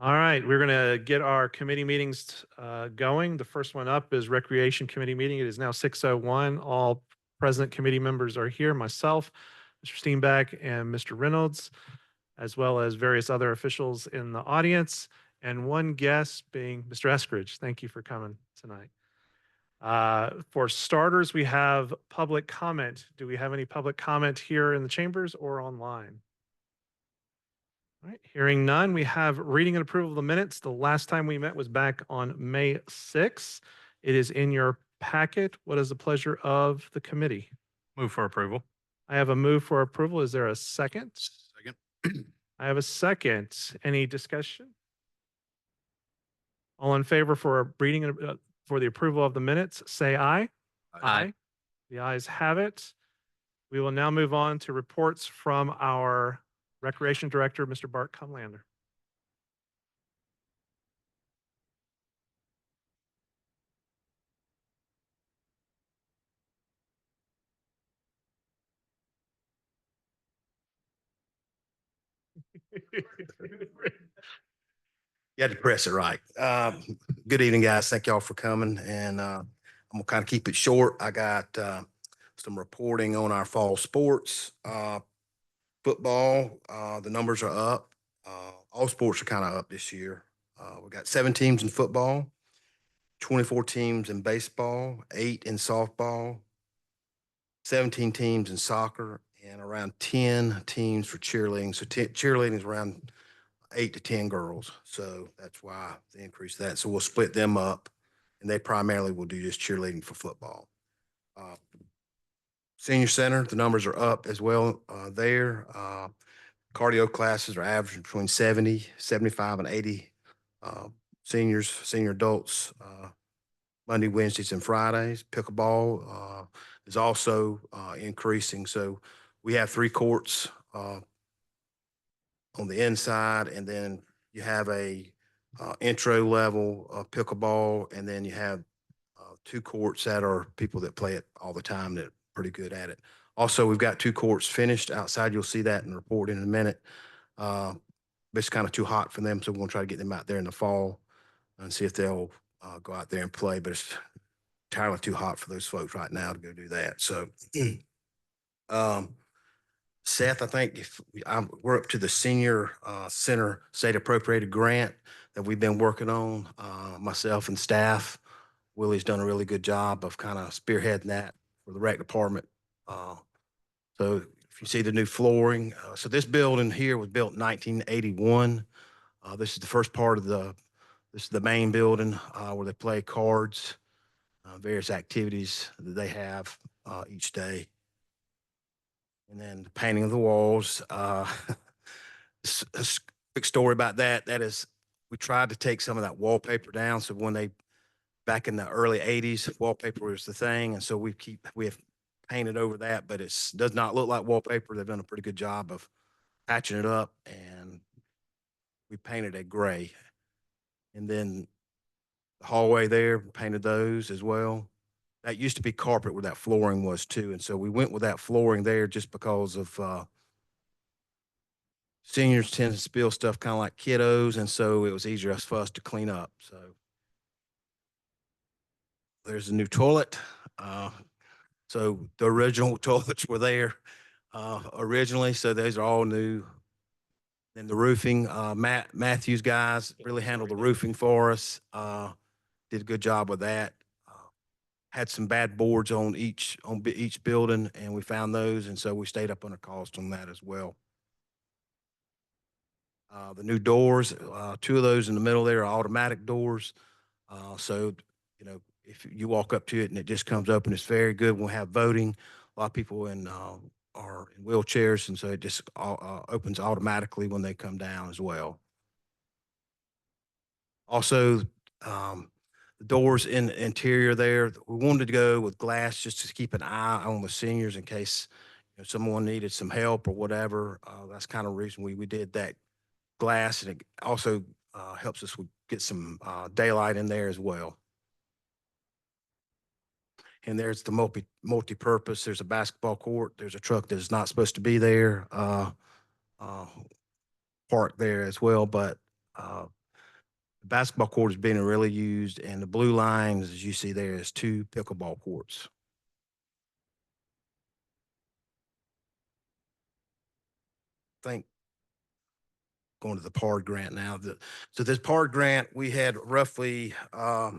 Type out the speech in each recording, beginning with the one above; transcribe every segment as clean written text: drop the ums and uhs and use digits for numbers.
All right, we're going to get our committee meetings going. The first one up is Recreation Committee meeting. It is now 6:01. All present committee members are here, myself, Mr. Steenbeck, and Mr. Reynolds, as well as various other officials in the audience, and one guest being Mr. Eskridge. Thank you for coming tonight. For starters, we have public comment. Do we have any public comment here in the chambers or online? All right, hearing none, we have reading and approval of the minutes. The last time we met was back on May 6th. It is in your packet. What is the pleasure of the committee? Move for approval. I have a move for approval. Is there a second? Second. I have a second. Any discussion? All in favor for reading for the approval of the minutes, say aye. Aye. The ayes have it. We will now move on to reports from our Recreation Director, Mr. Bart Cumlander. You had to press it right. Good evening, guys. Thank y'all for coming. And I'm gonna kind of keep it short. I got some reporting on our fall sports. Football, the numbers are up. All sports are kind of up this year. We got 7 teams in football, 24 teams in baseball, 8 in softball, 17 teams in soccer, and around 10 teams for cheerleading. So cheerleading is around 8 to 10 girls. So that's why they increased that. So we'll split them up, and they primarily will do just cheerleading for football. Senior center, the numbers are up as well there. Cardio classes are averaging between 70, 75, and 80 seniors, senior adults, Monday, Wednesdays, and Fridays. Pickleball is also increasing. So we have 3 courts on the inside, and then you have a intro level pickleball, and then you have 2 courts that are people that play it all the time that are pretty good at it. Also, we've got 2 courts finished outside. You'll see that in the report in a minute. But it's kind of too hot for them, so we're going to try to get them out there in the fall and see if they'll go out there and play. But it's entirely too hot for those folks right now to go do that. So, Seth, I think we're up to the senior center state appropriated grant that we've been working on, myself and staff. Willie's done a really good job of kind of spearheading that for the rec department. So if you see the new flooring, so this building here was built in 1981. This is the first part of this is the main building where they play cards, various activities that they have each day. And then the painting of the walls. A quick story about that. That is, we tried to take some of that wallpaper down. So back in the early 80s, wallpaper was the thing. And so we have painted over that, but it does not look like wallpaper. They've done a pretty good job of patching it up, and we painted it gray. And then the hallway there, painted those as well. That used to be carpet where that flooring was too. And so we went with that flooring there just because of seniors tend to spill stuff kind of like kiddos. And so it was easier for us to clean up. So there's a new toilet. So the original toilets were there originally. So those are all new. Then the roofing, Matthews guys really handled the roofing for us. Did a good job with that. Had some bad boards on each building, and we found those, and so we stayed up on a cost on that as well. The new doors, 2 of those in the middle there are automatic doors. So, you know, if you walk up to it and it just comes open, it's very good. We'll have voting. A lot of people are in wheelchairs, and so it just opens automatically when they come down as well. Also, the doors in the interior there, we wanted to go with glass just to keep an eye on the seniors in case someone needed some help or whatever. That's kind of the reason we did that glass, and it also helps us get some daylight in there as well. And there's the multi-purpose. There's a basketball court. There's a truck that's not supposed to be there, parked there as well. But basketball court is being really used, and the blue lines, as you see there, is 2 pickleball courts. I think going to the PARD grant now. So this PARD grant, we had roughly, I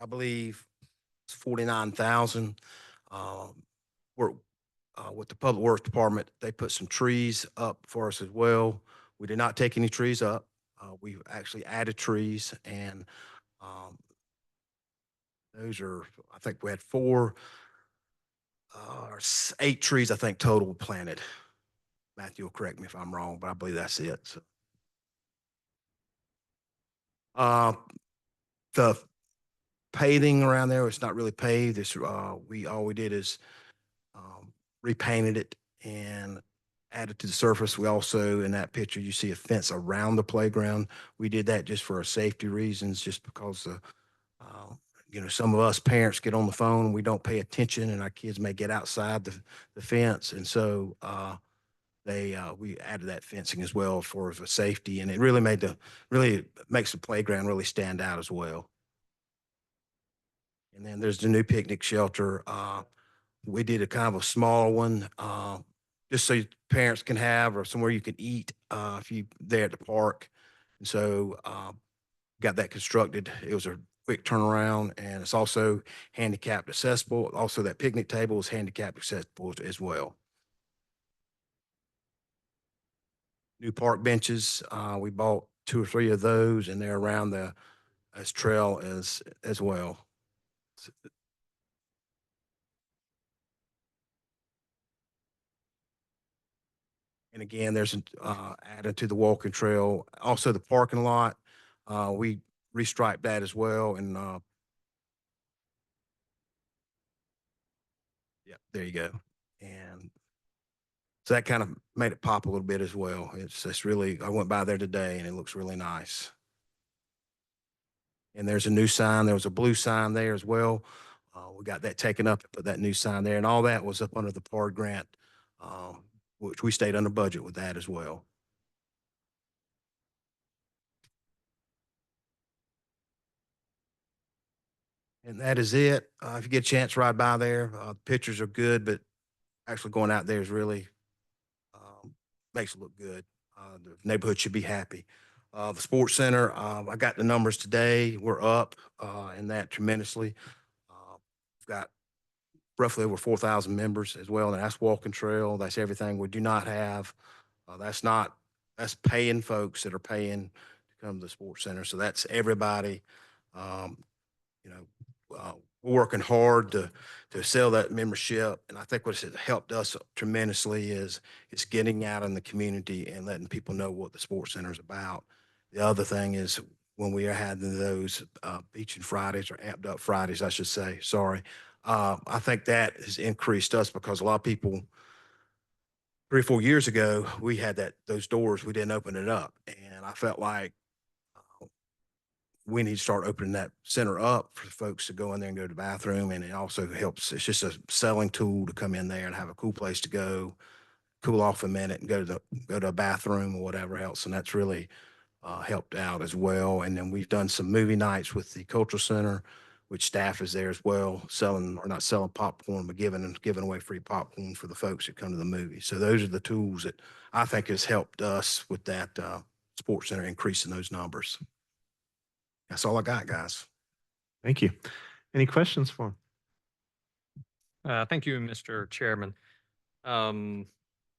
believe, it's 49,000. We're with the Public Works Department, they put some trees up for us as well. We did not take any trees up. We actually added trees, and those are, I think we had 8 trees, I think, total planted. Matthew will correct me if I'm wrong, but I believe that's it. So, the paving around there, it's not really paved. It's, all we did is repainted it and added to the surface. We also, in that picture, you see a fence around the playground. We did that just for safety reasons, just because some of us parents get on the phone and we don't pay attention, and our kids may get outside the fence. And so we added that fencing as well for the safety, and it really makes the playground really stand out as well. And then there's the new picnic shelter. We did a kind of a small one, just so parents can have, or somewhere you can eat if you there at the park. And so got that constructed. It was a quick turnaround, and it's also handicapped accessible. Also, that picnic table is handicapped accessible as well. New park benches, we bought 2 or 3 of those, and they're around the trail as well. And again, there's added to the walking trail. Also, the parking lot, we restriped that as well. And yeah, there you go. And so that kind of made it pop a little bit as well. It's really, I went by there today and it looks really nice. And there's a new sign. There was a blue sign there as well. We got that taken up, put that new sign there, and all that was up under the PARD grant, which we stayed under budget with that as well. And that is it. If you get a chance, ride by there. The pictures are good, but actually going out there is really makes it look good. The neighborhood should be happy. The sports center, I got the numbers today. We're up in that tremendously. We've got roughly over 4,000 members as well, and that's walking trail. That's everything we do not have. That's paying folks that are paying to come to the sports center. So that's everybody. We're working hard to sell that membership, and I think what has helped us tremendously is getting out in the community and letting people know what the sports center is about. The other thing is when we are having those Beach and Fridays, or Amped Up Fridays, I should say. Sorry, I think that has increased us, because a lot of people 3 or 4 years ago we had those doors, we didn't open it up, and I felt like we need to start opening that center up for folks to go in there and go to the bathroom. And it also helps. It's just a selling tool to come in there and have a cool place to go, cool off a minute, and go to a bathroom or whatever else. And that's really helped out as well. And then we've done some movie nights with the cultural center, which staff is there as well, not selling popcorn, but giving away free popcorn for the folks that come to the movie. So those are the tools that I think has helped us with that sports center, increasing those numbers. That's all I got, guys. Thank you. Any questions for him? Thank you, Mr. Chairman.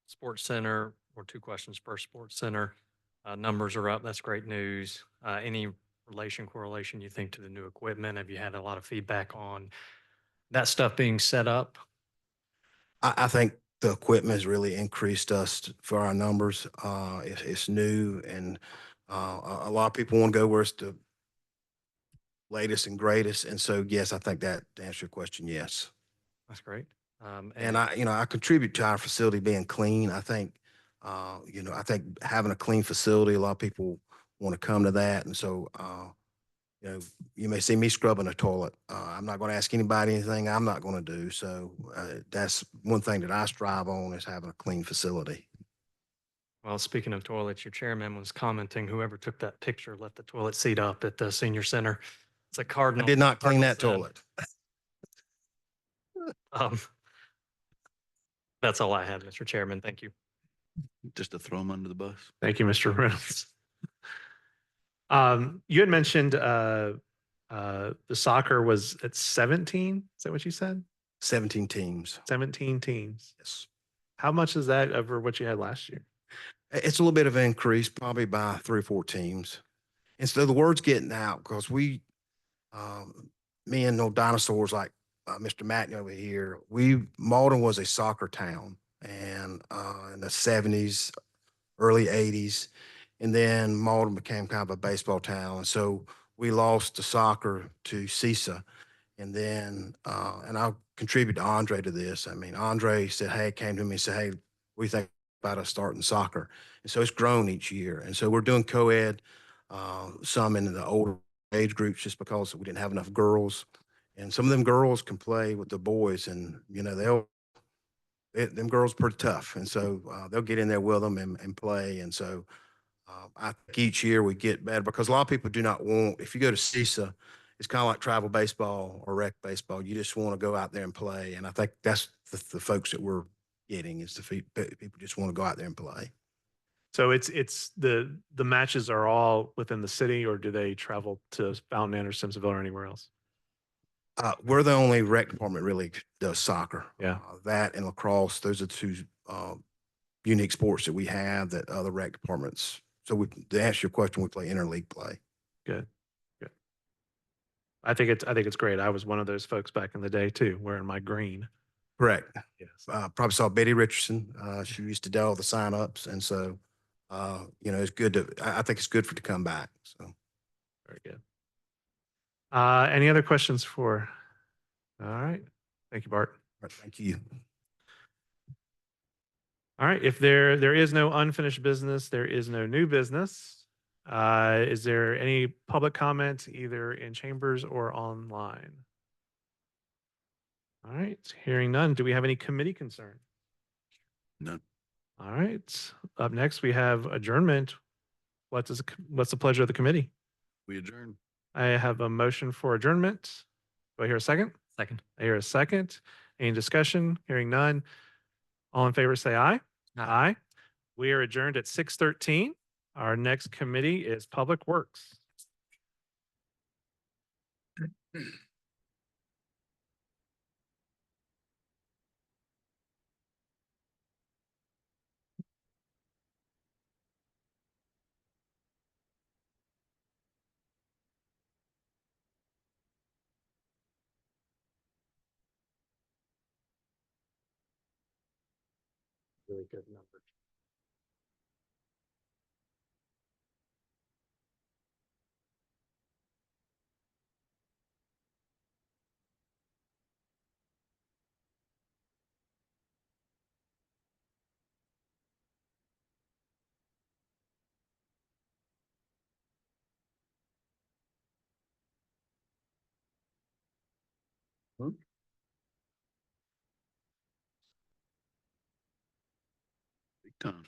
Sports Center, or 2 questions per Sports Center. Numbers are up. That's great news. Any correlation you think to the new equipment? Have you had a lot of feedback on that stuff being set up? I think the equipment has really increased us for our numbers. It's new, and a lot of people want to go where it's the latest and greatest. And so, yes, I think that, to answer your question, yes. That's great. And I contribute to our facility being clean. I think having a clean facility, a lot of people want to come to that. And so, you may see me scrubbing a toilet. I'm not going to ask anybody anything I'm not going to do. So that's one thing that I strive on, is having a clean facility. Well, speaking of toilets, your chairman was commenting, whoever took that picture left the toilet seat up at the senior center. It's a I cardinal. did not clean cardinal that sin. toilet. Um, that's all I had, Mr. Chairman. Thank you. Just to throw them under the bus. Thank you, Mr. Reynolds. You had mentioned the soccer was at 17. Is that what you said? 17 teams. 17 teams. Yes. How much is that over what you had last year? It's a little bit of an increase, probably by 3 or 4 teams. And so the word's getting out because me and no dinosaurs like Mr. Matney over here, Mauldin was a soccer town and in the 70s, early 80s. And then Mauldin became kind of a baseball town. And so we lost the soccer to CISA. And then, and I'll contribute to Andre to this. I mean, Andre said, hey, came to me and said, hey, what do you think about us starting soccer? And so it's grown each year. And so we're doing co-ed, some in the older age groups just because we didn't have enough girls. And some of them girls can play with the boys and, you know, them girls are pretty tough. And so they'll get in there with them and play. And so I think each year we get better because a lot of people do not want, if you go to CISA, it's kind of like travel baseball or rec baseball. You just want to go out there and play. And I think that's the folks that we're getting is people just want to go out there and play. So it's the matches are all within the city, or do they travel to Fountain Inn or Simpsonville or anywhere else? We're the only rec department really does soccer. Yeah. That and lacrosse, those are two unique sports that we have that other rec departments. So to answer your question, we play interleague play. Good. Good. I think it's great. I was one of those folks back in the day too, wearing my green. Correct. Yes. Probably saw Betty Richardson. She used to do all the signups, and so it's good to. I think it's good for it to come back. So Very good. Any other questions for? All right. Thank you, Bart. thank you. All right. If there is no unfinished business, there is no new business. Is there any public comment either in chambers or online? All right. Hearing none. Do we have any committee concern? None. All right. Up next, we have adjournment. What's the pleasure of the committee? We adjourn. I have a motion for adjournment. Do I hear a second? Second. I hear a second. Any discussion? Hearing none. All in favor, say aye. Aye. We are adjourned at 6:13. Our next committee is Public Works. Really good number. Big time.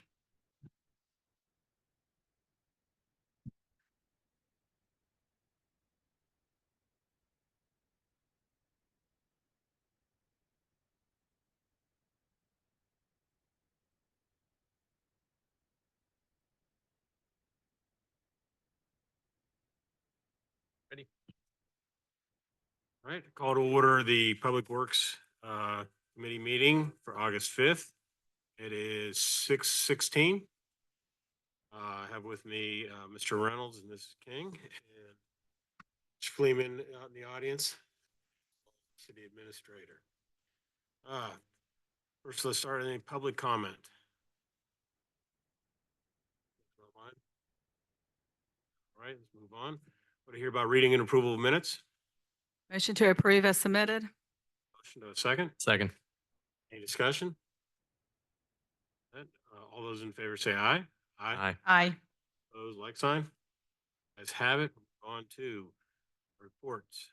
All right, call to order the Public Works Committee meeting for August 5th. It is 6:16. I have with me Mr. Reynolds and Mrs. King and Mr. Fleeman out in the audience, City Administrator. First, let's start any public comment. All right, let's move on. What do you hear about reading and approval of minutes? Motion to approve as submitted. Motion to a second. Second. Any discussion? All those in favor say aye. Aye. Aye. Opposed, like sign. Let's have it. On to reports.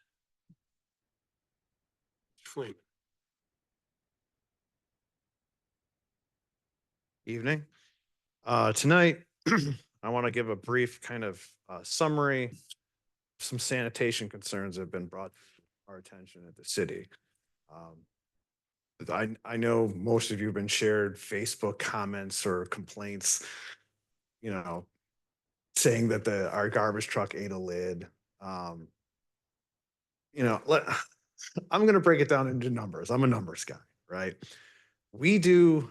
Mr. Fleeman. Evening. Tonight, I want to give a brief kind of summary. Some sanitation concerns have been brought to our attention at the city. I know most of you have been shared Facebook comments or complaints, you know, saying that our garbage truck ate a lid. You know, I'm going to break it down into numbers. I'm a numbers guy, right? We do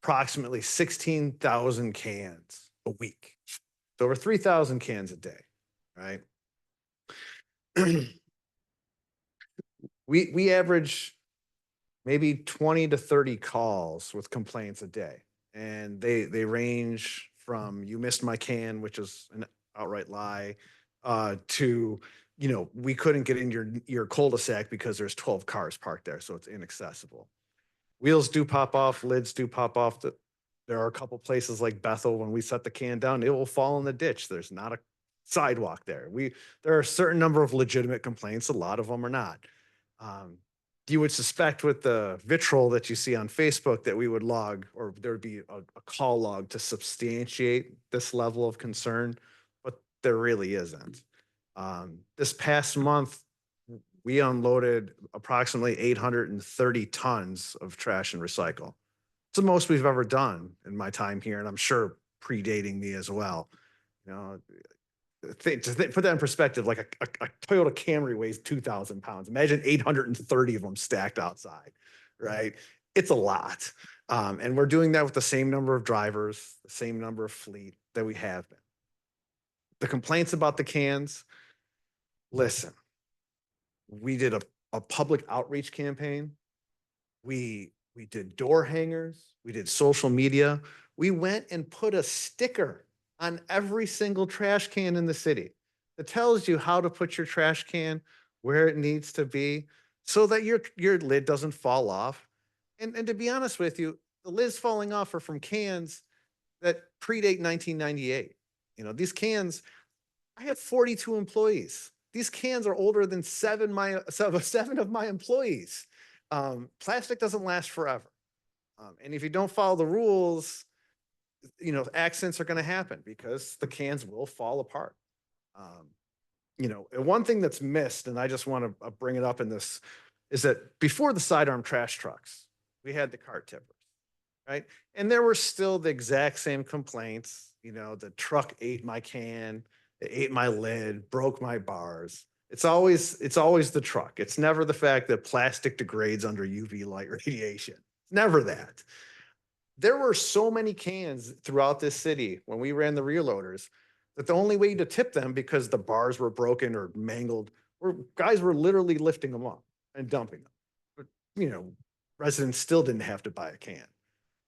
approximately 16,000 cans a week. So over 3,000 cans a day, right? We average maybe 20 to 30 calls with complaints a day. And they range from you missed my can, which is an outright lie, to, you know, we couldn't get in your cul-de-sac because there's 12 cars parked there, so it's inaccessible. Wheels do pop off, lids do pop off. There are a couple places like Bethel, when we set the can down, it will fall in the ditch. There's not a sidewalk there. There are a certain number of legitimate complaints. A lot of them are not. You would suspect with the vitriol that you see on Facebook that we would log, or there would be a call log to substantiate this level of concern, but there really isn't. This past month, we unloaded approximately 830 tons of trash and recycle. It's the most we've ever done in my time here, and I'm sure predating me as well. You know, put that in perspective, like a Toyota Camry weighs 2,000 pounds. Imagine 830 of them stacked outside, right? It's a lot. And we're doing that with the same number of drivers, the same number of fleet that we have been. The complaints about the cans, listen, we did a public outreach campaign. We did door hangers. We did social media. We went and put a sticker on every single trash can in the city that tells you how to put your trash can where it needs to be so that your lid doesn't fall off. And to be honest with you, the lids falling off are from cans that predate 1998. You know, these cans, I have 42 employees. These cans are older than seven of my employees. Plastic doesn't last forever. And if you don't follow the rules, you know, accidents are going to happen because the cans will fall apart. You know, and one thing that's missed, and I just want to bring it up in this, is that before the sidearm trash trucks, we had the cart tippers, right? And there were still the exact same complaints. You know, the truck ate my can, it ate my lid, broke my bars. It's always the truck. It's never the fact that plastic degrades under UV light radiation. It's never that. There were so many cans throughout this city when we ran the rear loaders that the only way to tip them, because the bars were broken or mangled, guys were literally lifting them up and dumping them. But, you know, residents still didn't have to buy a can.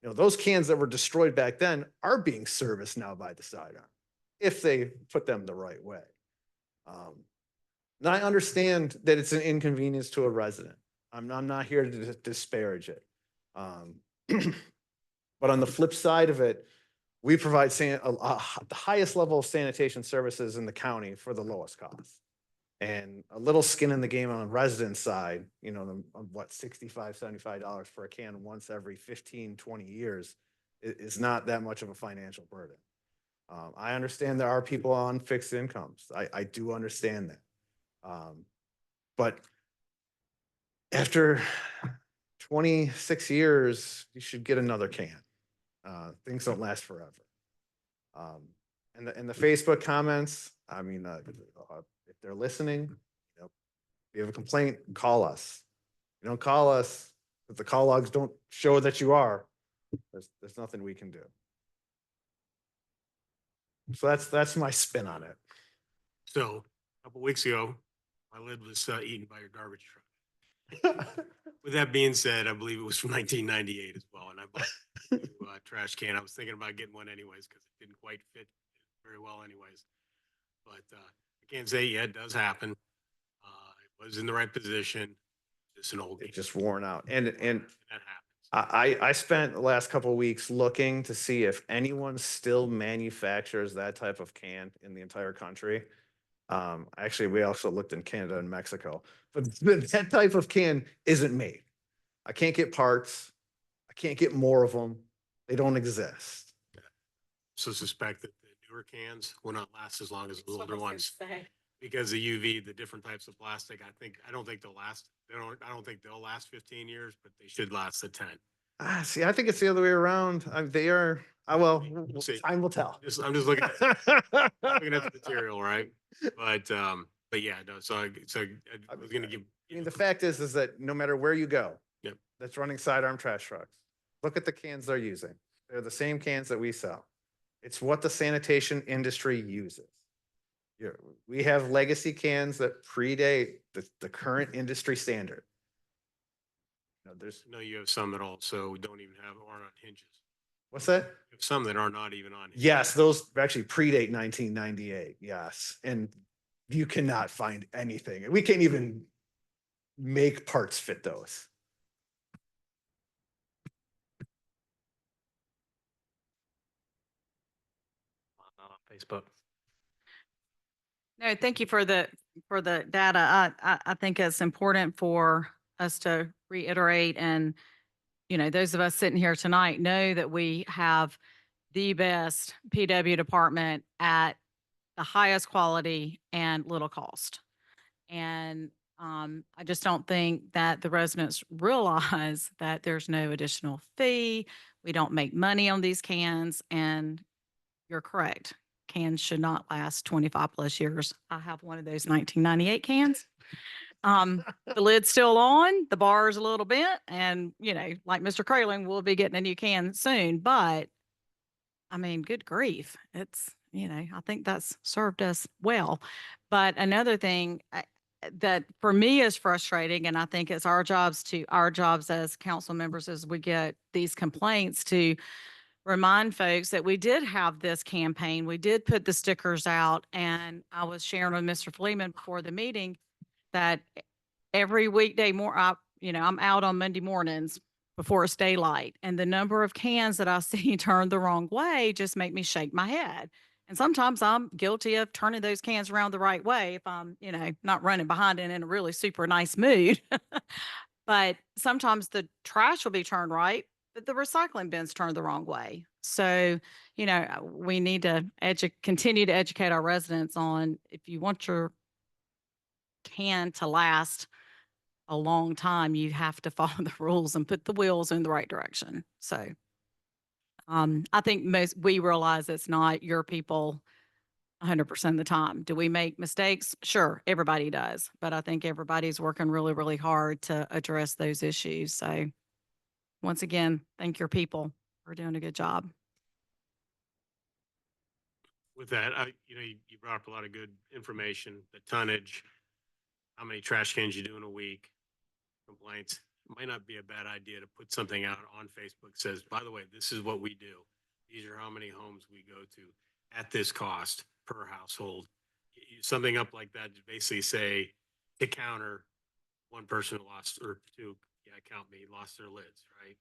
You know, those cans that were destroyed back then are being serviced now by the sidearm if they put them the right way. And I understand that it's an inconvenience to a resident. I'm not here to disparage it. But on the flip side of it, we provide the highest level of sanitation services in the county for the lowest cost. And a little skin in the game on the resident side, you know, what, $65, $75 for a can once every 15, 20 years is not that much of a financial burden. I understand there are people on fixed incomes. I do understand that. But after 26 years, you should get another can. Things don't last forever. And the Facebook comments, I mean, if they're listening, you know, if you have a complaint, call us. If you don't call us, if the call logs don't show that you are, there's nothing we can do. So that's my spin on it. So a couple weeks ago, my lid was eaten by your garbage truck. With that being said, I believe it was from 1998 as well, and I bought a trash can. I was thinking about getting one anyways because it didn't quite fit very well anyways. But I can't say, yeah, it does happen. It was in the right position. Just an old. It's just worn out. And that happens. I spent the last couple of weeks looking to see if anyone still manufactures that type of can in the entire country. Actually, we also looked in Canada and Mexico, but that type of can isn't made. I can't get parts. I can't get more of them. They don't exist. also suspect that the newer cans will not last as long as the older ones. Because the UV, the different types of plastic, I don't think they'll last. I don't think they'll last 15 years, but they should last the 10. See, I think it's the other way around. They are, We'll see. time will tell. I'm just looking at, looking at the material, right? But yeah, no, I was gonna give. I mean, the fact is that no matter where you go. Yep. That's running sidearm trash trucks. Look at the cans they're using. They're the same cans that we sell. It's what the sanitation industry uses. We have legacy cans that predate the current industry standard. There's, No, you have some that also don't even have, aren't on hinges. what's that? You have some that are not even on hinges. Yes, those actually predate 1998. Yes. And you cannot find anything. We can't even make parts fit those. Not on Facebook. No, thank you for the data. I think it's important for us to reiterate and, those of us sitting here tonight know that we have the best PW department at the highest quality and little cost. And I just don't think that the residents realize that there's no additional fee. We don't make money on these cans, and you're correct. Cans should not last 25 plus years. I have one of those 1998 cans. The lid's still on, the bar is a little bent, and like Mr. Kraling, we'll be getting a new can soon. But I mean, good grief, it's I think that's served us well. But another thing that for me is frustrating, and I think it's our jobs as council members as we get these complaints to remind folks that we did have this campaign. We did put the stickers out, and I was sharing with Mr. Fleeman before the meeting that every weekday I'm out on Monday mornings before it's daylight, and the number of cans that I see turned the wrong way just make me shake my head. And sometimes I'm guilty of turning those cans around the right way if I'm, not running behind it in a really super nice mood. But sometimes the trash will be turned right, but the recycling bin's turned the wrong way. So, we need to continue to educate our residents on, if you want your can to last a long time, you have to follow the rules and put the wheels in the right direction. So, I think we realize it's not your people 100% of the time. Do we make mistakes? Sure, everybody does. But I think everybody's working really, really hard to address those issues. So once again, thank your people for doing a good job. With that, you brought up a lot of good information, the tonnage, how many trash cans you do in a week, complaints. It might not be a bad idea to put something out on Facebook that says, by the way, this is what we do. These are how many homes we go to at this cost per household. Something up like that to basically say, to counter one person who lost, or two, count me, lost their lids, right?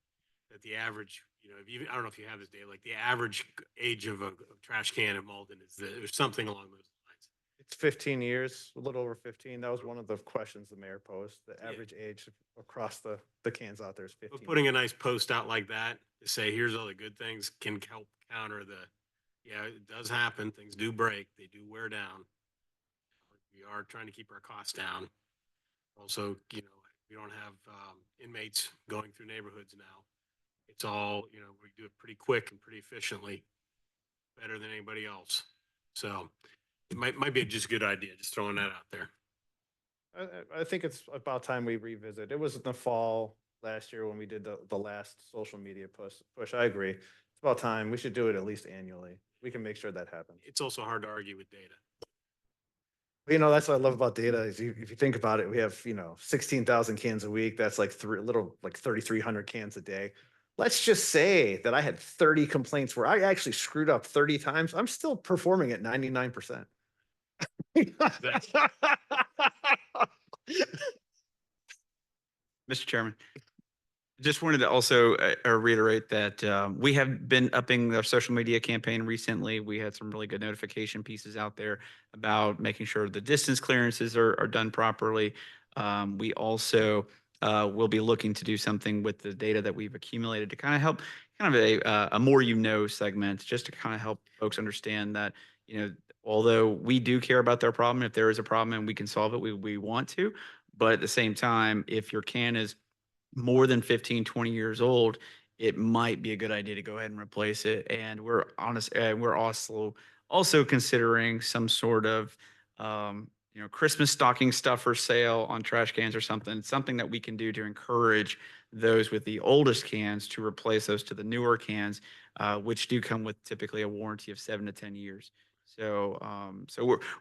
That the average, I don't know if you have this data, like the average age of a trash can in Mauldin there's something along those lines. It's 15 years, a little over 15. That was one of the questions the mayor posed. The Yeah. average age across the cans out there is 15. But putting a nice post out like that to say, here's all the good things, can help counter it does happen. Things do break. They do wear down. We are trying to keep our costs down. Also, we don't have inmates going through neighborhoods now. It's all, we do it pretty quick and pretty efficiently, better than anybody else. So it might be just a good idea, just throwing that out there. I think it's about time we revisit. It was in the fall last year when we did the last social media push. I agree. It's about time. We should do it at least annually. We can make sure that happens. It's also hard to argue with data. That's what I love about data is if you think about it, we have, 16,000 cans a week. That's like 3,300 cans a day. Let's just say that I had 30 complaints where I actually screwed up 30 times. I'm still performing at 99%. Mr. Chairman, just wanted to also reiterate that we have been upping our social media campaign recently. We had some really good notification pieces out there about making sure the distance clearances are done properly. We also will be looking to do something with the data that we've accumulated to kind of help kind of a more you know segment, just to kind of help folks understand that, although we do care about their problem, if there is a problem and we can solve it, we want to. But at the same time, if your can is more than 15, 20 years old, it might be a good idea to go ahead and replace it. And we're also considering some sort of Christmas stocking stuffer sale on trash cans or something that we can do to encourage those with the oldest cans to replace those to the newer cans, which do come with typically a warranty of 7 to 10 years. So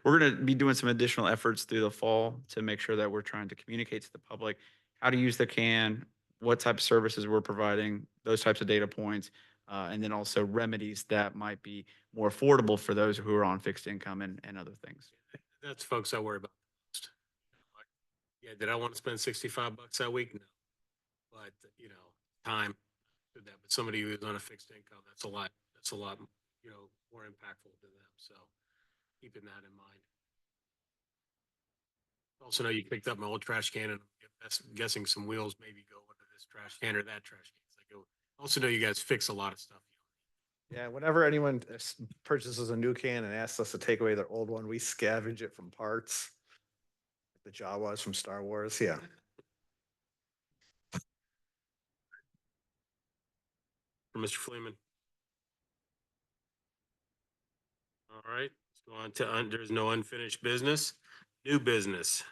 we're going to be doing some additional efforts through the fall to make sure that we're trying to communicate to the public how to use the can, what type of services we're providing, those types of data points, and then also remedies that might be more affordable for those who are on fixed income and other things. That's folks I worry about the most. Like, yeah, did I want to spend $65 that week? No. But, time to that. But somebody who's on a fixed income, that's a lot, more impactful to them. So keeping that in mind. Also know you picked up my old trash can and I'm guessing some wheels maybe go into this trash can or that trash can. So I go, also know you guys fix a lot of stuff. Yeah, whenever anyone purchases a new can and asks us to take away their old one, we scavenge it from parts. The Jawas from Star Wars, yeah. For Mr. Freeman. All right, let's go on to, there's no unfinished business. New business,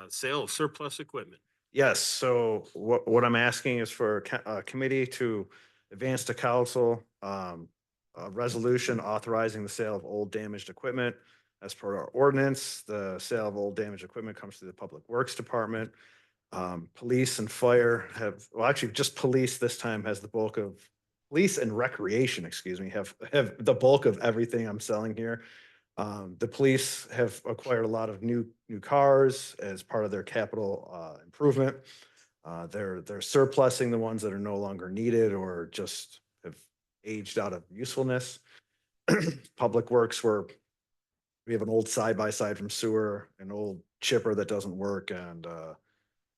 sale of surplus equipment. Yes, so what I'm asking is for a committee to advance to council, a resolution authorizing the sale of old damaged equipment. As per our ordinance, the sale of old damaged equipment comes to the Public Works Department. Police and fire actually just police this time has the bulk of, police and recreation, excuse me, have the bulk of everything I'm selling here. The police have acquired a lot of new cars as part of their capital improvement. They're surplusing the ones that are no longer needed or just have aged out of usefulness. Public Works, where we have an old side-by-side from sewer, an old chipper that doesn't work, and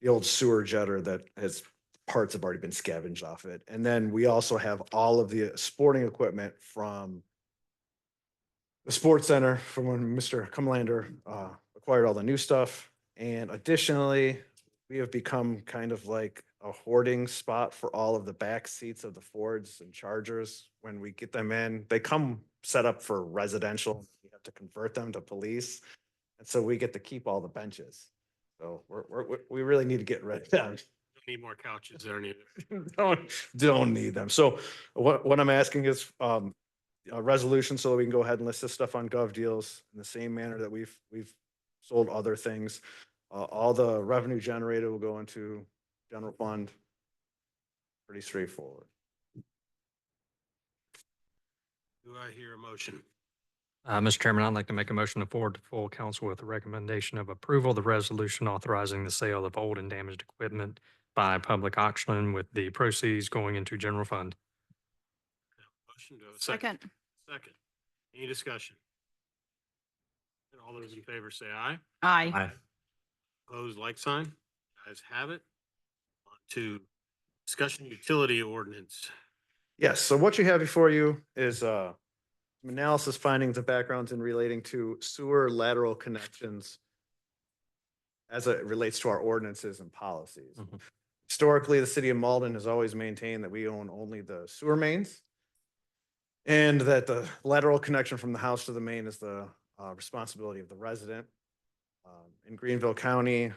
the old sewer jetter that has parts have already been scavenged off it. And then we also have all of the sporting equipment from the sports center from when Mr. Cumlander acquired all the new stuff. And additionally, we have become kind of like a hoarding spot for all of the back seats of the Fords and Chargers. When we get them in, they come set up for residential. We have to convert them to police. And so we get to keep all the benches. So we really need to get rid of them. Don't need more couches there neither. Don't need them. So what I'm asking is a resolution so that we can go ahead and list this stuff on Gov Deals in the same manner that we've sold other things. All the revenue generated will go into general fund. Pretty straightforward. Do I hear a motion? Mr. Chairman, I'd like to make a motion to forward to full council with a recommendation of approval of the resolution authorizing the sale of old and damaged equipment by public auction with the proceeds going into general fund. Motion, do I have a second? Second. Second. Any discussion? And all those in favor say aye. Aye. Opposed, like sign. Guys have it. On to discussion utility ordinance. Yes, so what you have before you is some analysis findings and backgrounds in relating to sewer lateral connections as it relates to our ordinances and policies. Mhm. Historically, the city of Mauldin has always maintained that we own only the sewer mains and that the lateral connection from the house to the main is the responsibility of the resident. In Greenville County,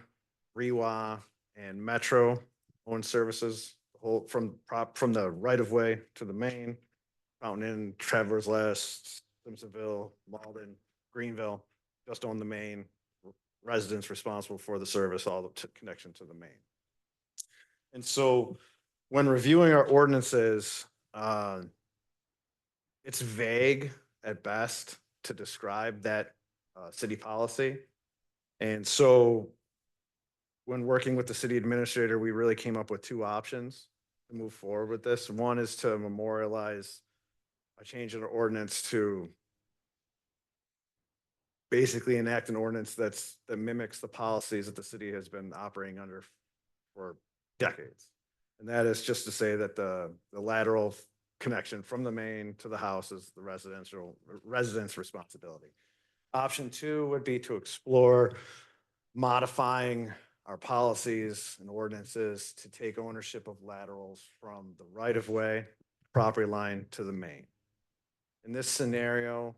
REWA and Metro own services from the right of way to the main. Fountain Inn, Travelers Rest, Simpsonville, Mauldin, Greenville just own the main. Residents responsible for the service, all the connection to the main. And so when reviewing our ordinances, it's vague at best to describe that city policy. And so when working with the city administrator, we really came up with two options to move forward with this. One is to memorialize a change in our ordinance to basically enact an ordinance that mimics the policies that the city has been operating under for decades. And that is just to say that the lateral connection from the main to the house is the resident's responsibility. Option two would be to explore modifying our policies and ordinances to take ownership of laterals from the right-of-way, property line to the main. In this scenario,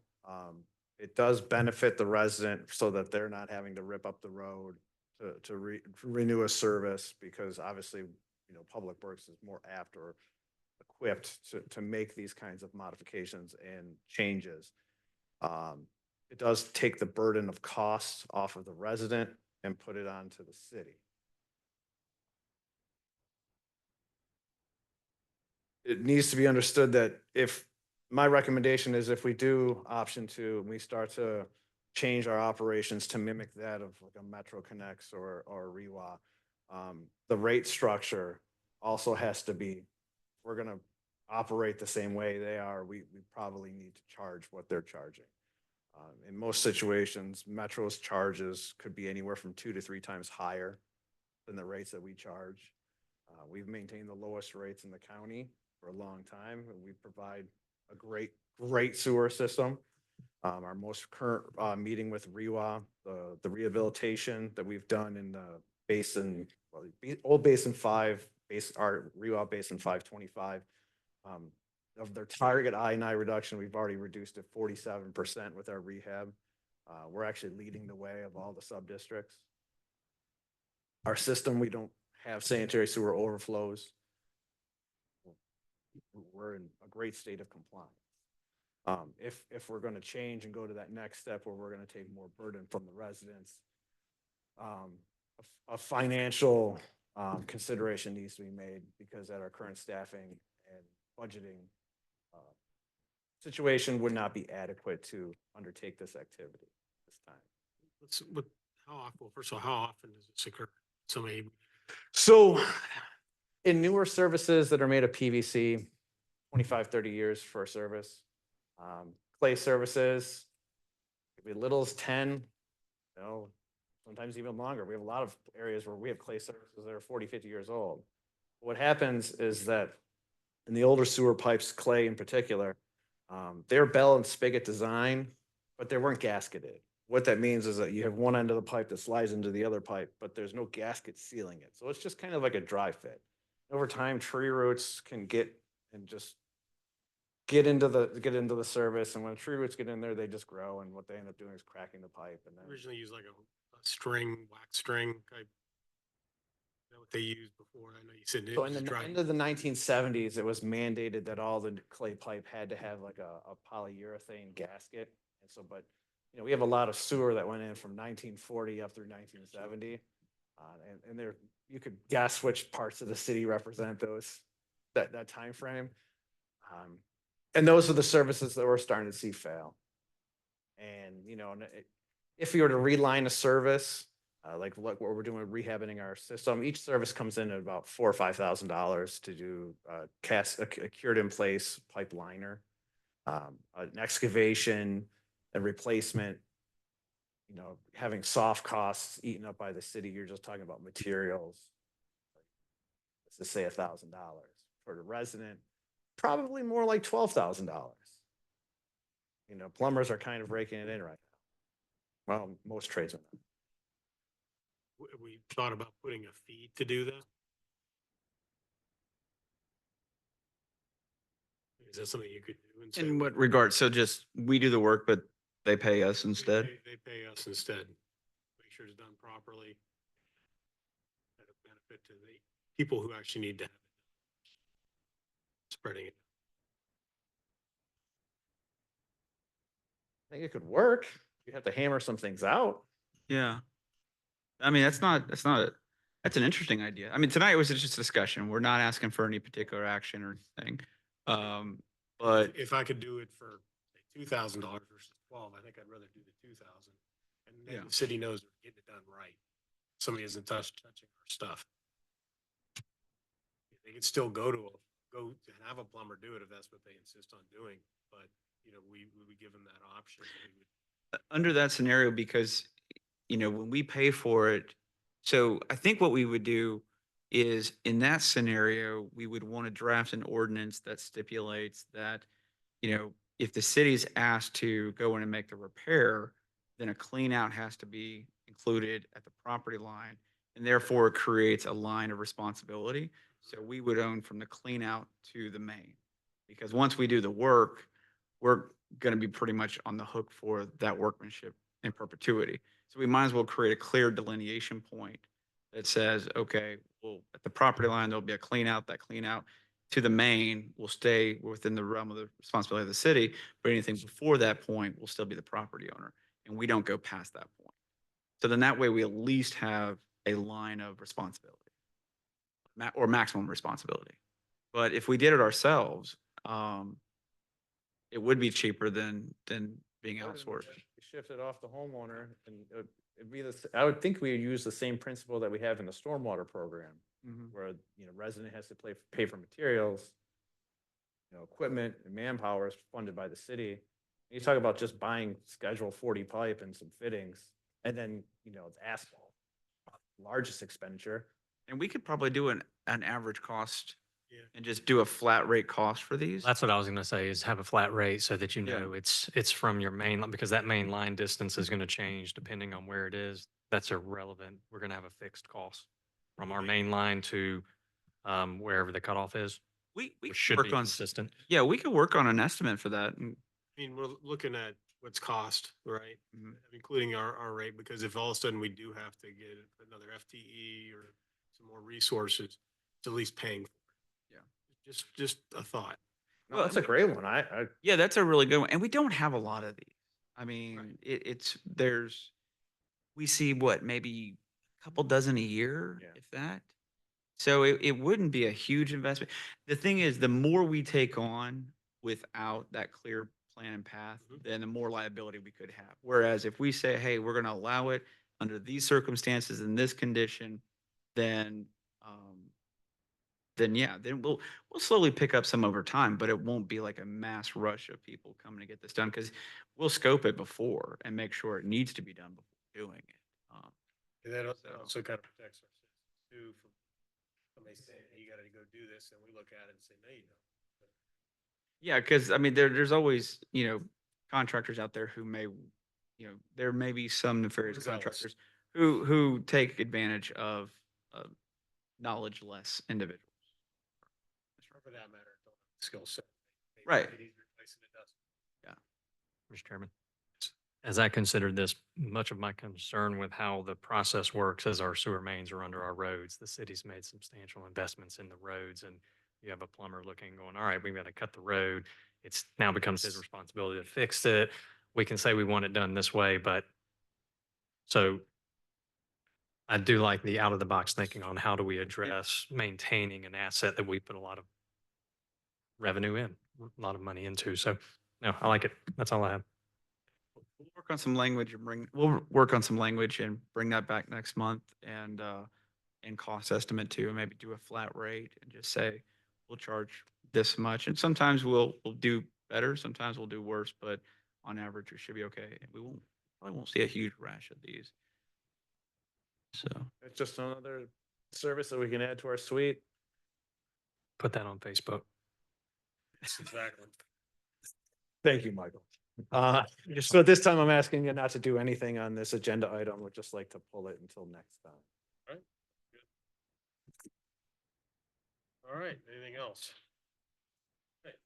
it does benefit the resident so that they're not having to rip up the road to renew a service, because obviously, Public Works is more apt or equipped to make these kinds of modifications and changes. It does take the burden of costs off of the resident and put it onto the city. It needs to be understood that my recommendation is if we do option two, and we start to change our operations to mimic that of like a Metro Connects or REWA, the rate structure also has to be, if we're gonna operate the same way they are, we probably need to charge what they're charging. In most situations, Metro's charges could be anywhere from 2 to 3 times higher than the rates that we charge. We've maintained the lowest rates in the county for a long time, and we provide a great sewer system. Our most current meeting with REWA, the rehabilitation that we've done in the basin, old basin 5, our REWA basin 525, of their target I&I reduction, we've already reduced it 47% with our rehab. We're actually leading the way of all the sub-districts. Our system, we don't have sanitary sewer overflows. We're in a great state of compliance. If we're going to change and go to that next step where we're going to take more burden from the residents, a financial consideration needs to be made, because at our current staffing and budgeting situation would not be adequate to undertake this activity this time. How often, well, first of all, how often does this occur? So in newer services that are made of PVC, 25, 30 years for a service. Clay services, could be little as 10, sometimes even longer. We have a lot of areas where we have clay services that are 40, 50 years old. What happens is that in the older sewer pipes, clay in particular, they're bell and spigot design, but they weren't gasketed. What that means is that you have one end of the pipe that slides into the other pipe, but there's no gasket sealing it. So it's just kind of like a dry fit. Over time, tree roots can get into the service, and when tree roots get in there, they just grow, and what they end up doing is cracking the pipe. And then Originally used like a string, wax string type. Is that what they used before? I know you said it so was in the dry. end of the 1970s, it was mandated that all the clay pipe had to have like a polyurethane gasket. And so, but we have a lot of sewer that went in from 1940 up through 1970, and there you could guess which parts of the city represent that time frame. And those are the services that we're starting to see fail. And, if you were to reline a service, like what we're doing with rehabbing our system, each service comes in at about $4,000 or $5,000 to do a cured in place pipe liner, an excavation, a replacement. Having soft costs eaten up by the city, you're just talking about materials. Let's just say $1,000 for the resident. Probably more like $12,000. Plumbers are kind of raking it in right now. Well, most tradesmen. We thought about putting a fee to do that. Is that something you could do? And say, In what regard? So just, we do the work, but they pay us instead? They pay us instead. Make sure it's done properly. At a benefit to the people who actually need to have it. Spreading it. I think it could work. You have to hammer some things out. Yeah. I mean, that's an interesting idea. I mean, tonight was just a discussion. We're not asking for any particular action or anything. But If I could do it for say, $2,000 versus 12, I think I'd rather do the 2,000. And then Yeah. the city knows we're getting it done right. Somebody isn't touching our stuff. They could still go to have a plumber do it if that's what they insist on doing. But we would give them that option. under that scenario, because, when we pay for it, so I think what we would do is in that scenario, we would want to draft an ordinance that stipulates that, if the city's asked to go in and make the repair, then a clean out has to be included at the property line. And therefore it creates a line of responsibility. So we would own from the clean out to the main. Because once we do the work, we're going to be pretty much on the hook for that workmanship in perpetuity. So we might as well create a clear delineation point that says, okay, well, at the property line, there'll be a clean out. That clean out to the main will stay within the realm of the responsibility of the city, but anything before that point will still be the property owner, and we don't go past that point. So then that way we at least have a line of responsibility or maximum responsibility. But if we did it ourselves, it would be cheaper than being outsourced. Shift it off the homeowner and it'd be I would think we would use the same principle that we have in the stormwater program, where, resident has to pay for materials, equipment and manpower is funded by the city. You talk about just buying Schedule 40 pipe and some fittings, and then, it's asphalt, largest expenditure. And we could probably do an average cost Yeah. and just do a flat rate cost for these. That's what I was going to say, is have a flat rate so that you Yeah. know it's from your main line, because that main line distance is going to change depending on where it is. That's irrelevant. We're going to have a fixed cost from our main line to wherever the cutoff is. We Which could should work be on, consistent. yeah, we could work on an estimate for that. I mean, we're looking at what's cost, right? Mhm. Including our rate, because if all of a sudden we do have to get another FTE or some more resources, it's at least paying. For it. Yeah. Just a thought. No, that's a great one. Yeah, that's a really good one. And we don't have a lot of these. I mean, Right. we see what, maybe a couple dozen a year, Yeah. if that. So it wouldn't be a huge investment. The thing is, the more we take on without that clear plan and path, Mhm. then the more liability we could have. Whereas if we say, hey, we're going to allow it under these circumstances in this condition, then yeah, then we'll slowly pick up some over time, but it won't be like a mass rush of people coming to get this done, because we'll scope it before and make sure it needs to be done before doing it. And that So- also kind of protects our citizens too from somebody saying, hey, you gotta go do this, and we look at it and say, no, you don't. Yeah, because I mean, there's always, contractors out there who may, there may be some nefarious Overzealous. contractors who take advantage of knowledge less individuals. For that matter, don't have the skill set. Maybe Right. it needs replacing, it doesn't. Mr. Chairman, as I considered this, much of my concern with how the process works is our sewer mains are under our roads. The city's made substantial investments in the roads, and you have a plumber looking, going, all right, we've got to cut the road. It's now becomes his responsibility to fix it. We can say we want it done this way, but so I do like the out of the box thinking on how do we address maintaining an asset that we put a lot of revenue in, a lot of money into. So no, I like it. That's all I have. We'll work on some language we'll work on some language and bring that back next month, and cost estimate too, and maybe do a flat rate and just say, we'll charge this much. And sometimes we'll do better, sometimes we'll do worse, but on average, we should be okay. And we probably won't see a huge rash of these. So, It's just another service that we can add to our suite. Put that on Facebook. Exactly. Thank you, Michael. So at this time, I'm asking you not to do anything on this agenda item. We'd just like to pull it until next time. All right, anything else? Okay.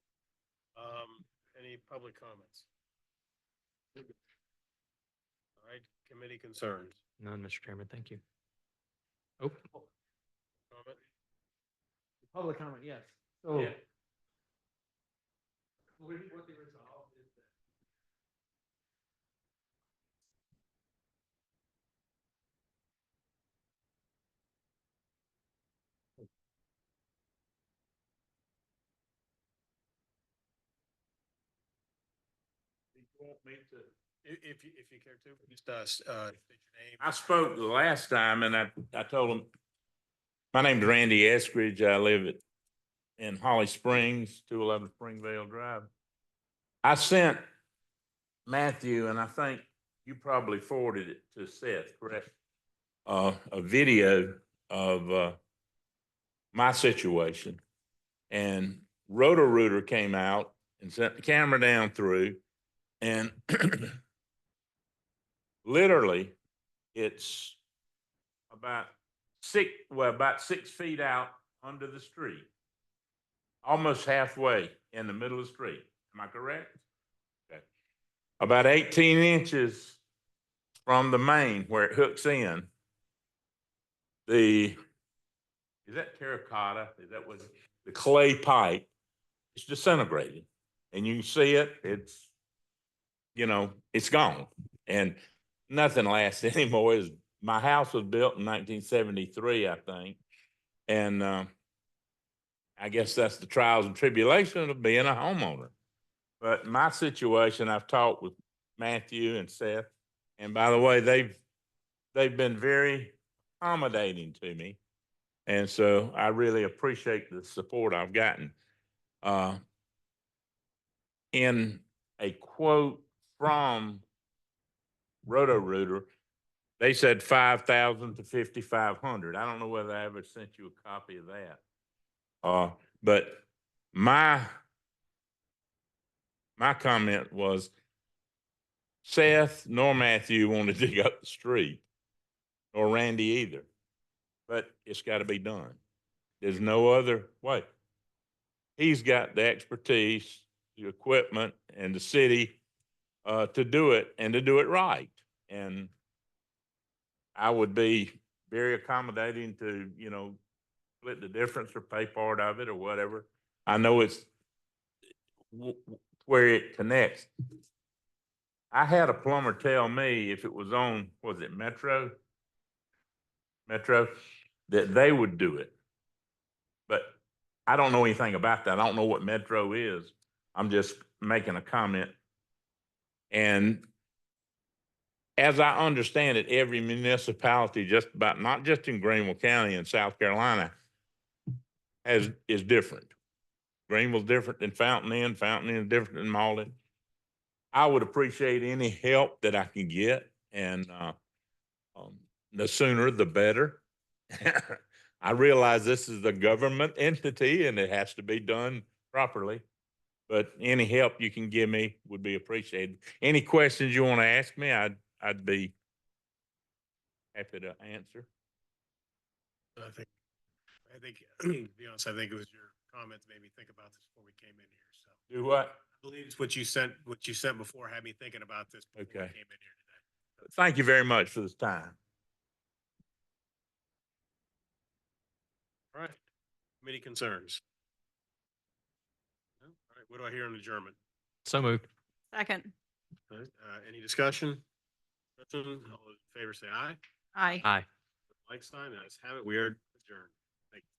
Any public comments? All right, committee concerns. None, Mr. Chairman. Thank you. Oh, Comment? Public comment, yes. Yeah. If you care to, just state your name. I spoke the last time and I told him, my name's Randy Eskridge. I live in Holly Springs, 211 Springvale Drive. I sent Matthew, and I think you probably forwarded it to Seth, correct? A video of my situation. And Roto-Rooter came out and sent the camera down through, and literally it's about about 6 feet out under the street, almost halfway in the middle of the street. Am I correct? Okay. About 18 inches from the main where it hooks in. Is that terracotta? Is that what the clay pipe? It's disintegrated, and you can see it. It's, it's gone, and nothing lasts anymore. My house was built in 1973, I think, and I guess that's the trials and tribulations of being a homeowner. But my situation, I've talked with Matthew and Seth, and by the way, they've been very accommodating to me, and so I really appreciate the support I've gotten. In a quote from Roto-Rooter, they said 5,000 to 5,500. I don't know whether I ever sent you a copy of that. But my comment was, Seth nor Matthew want to dig up the street, nor Randy either. But it's got to be done. There's no other way. He's got the expertise, the equipment, and the city to do it, and to do it right. And I would be very accommodating to, split the difference or pay part of it or whatever. I know it's where it connects. I had a plumber tell me if it was on, was it Metro, that they would do it. But I don't know anything about that. I don't know what Metro is. I'm just making a comment. And as I understand it, every municipality, just about, not just in Greenville County in South Carolina, is different. Greenville's different than Fountain Inn. Fountain Inn is different than Mauldin. I would appreciate any help that I can get, and the sooner the better. I realize this is a government entity and it has to be done properly, but any help you can give me would be appreciated. Any questions you want to ask me, I'd be happy to answer. I think, to be honest, I think it was your comments made me think about this before we came in here. So Do what? I believe it's what you sent before had me thinking about this before we Okay. came in here today. Thank you very much for this time. All right. Committee concerns. No? All right. What do I hear on adjournment? So moved. Second. All right, any discussion? All those in favor say aye. Aye. Aye. Like sign, ayes have it. We are adjourned. Thank you.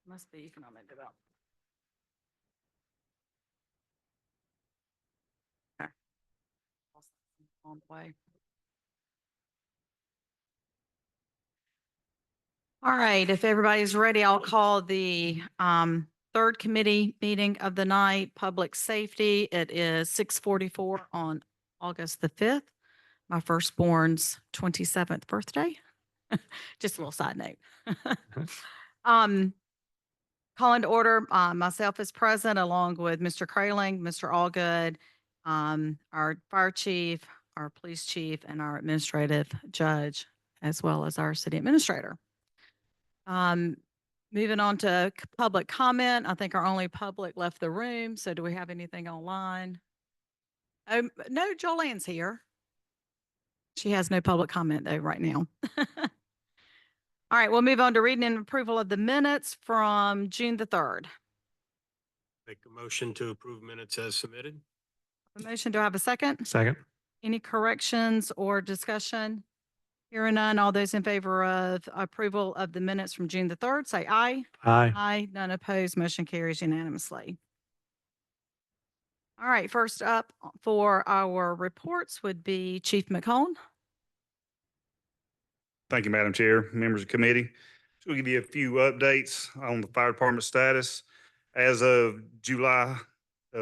Must be economic development. Okay. On the way. All right, if everybody's ready, I'll call the third committee meeting of the night, Public Safety. It is 6:44 on August the 5th, my firstborn's 27th birthday. Just a little side note. Calling to order, myself as present, along with Mr. Kraling, Mr. Allgood, our fire chief, our police chief, and our administrative judge, as well as our city administrator. Moving on to public comment. I think our only public left the room. So do we have anything online? No, Jolene's here. She has no public comment though right now. All right, we'll move on to reading and approval of the minutes from June the 3rd. Make a motion to approve minutes as submitted. A motion, do I have a second? Second. Any corrections or discussion? Hearing none, all those in favor of approval of the minutes from June the 3rd, say aye. Aye. Aye, none opposed, motion carries unanimously. All right, first up for our reports would be Chief McCone. Thank you, Madam Chair, members of the committee. So we'll give you a few updates on the fire department status. As of July,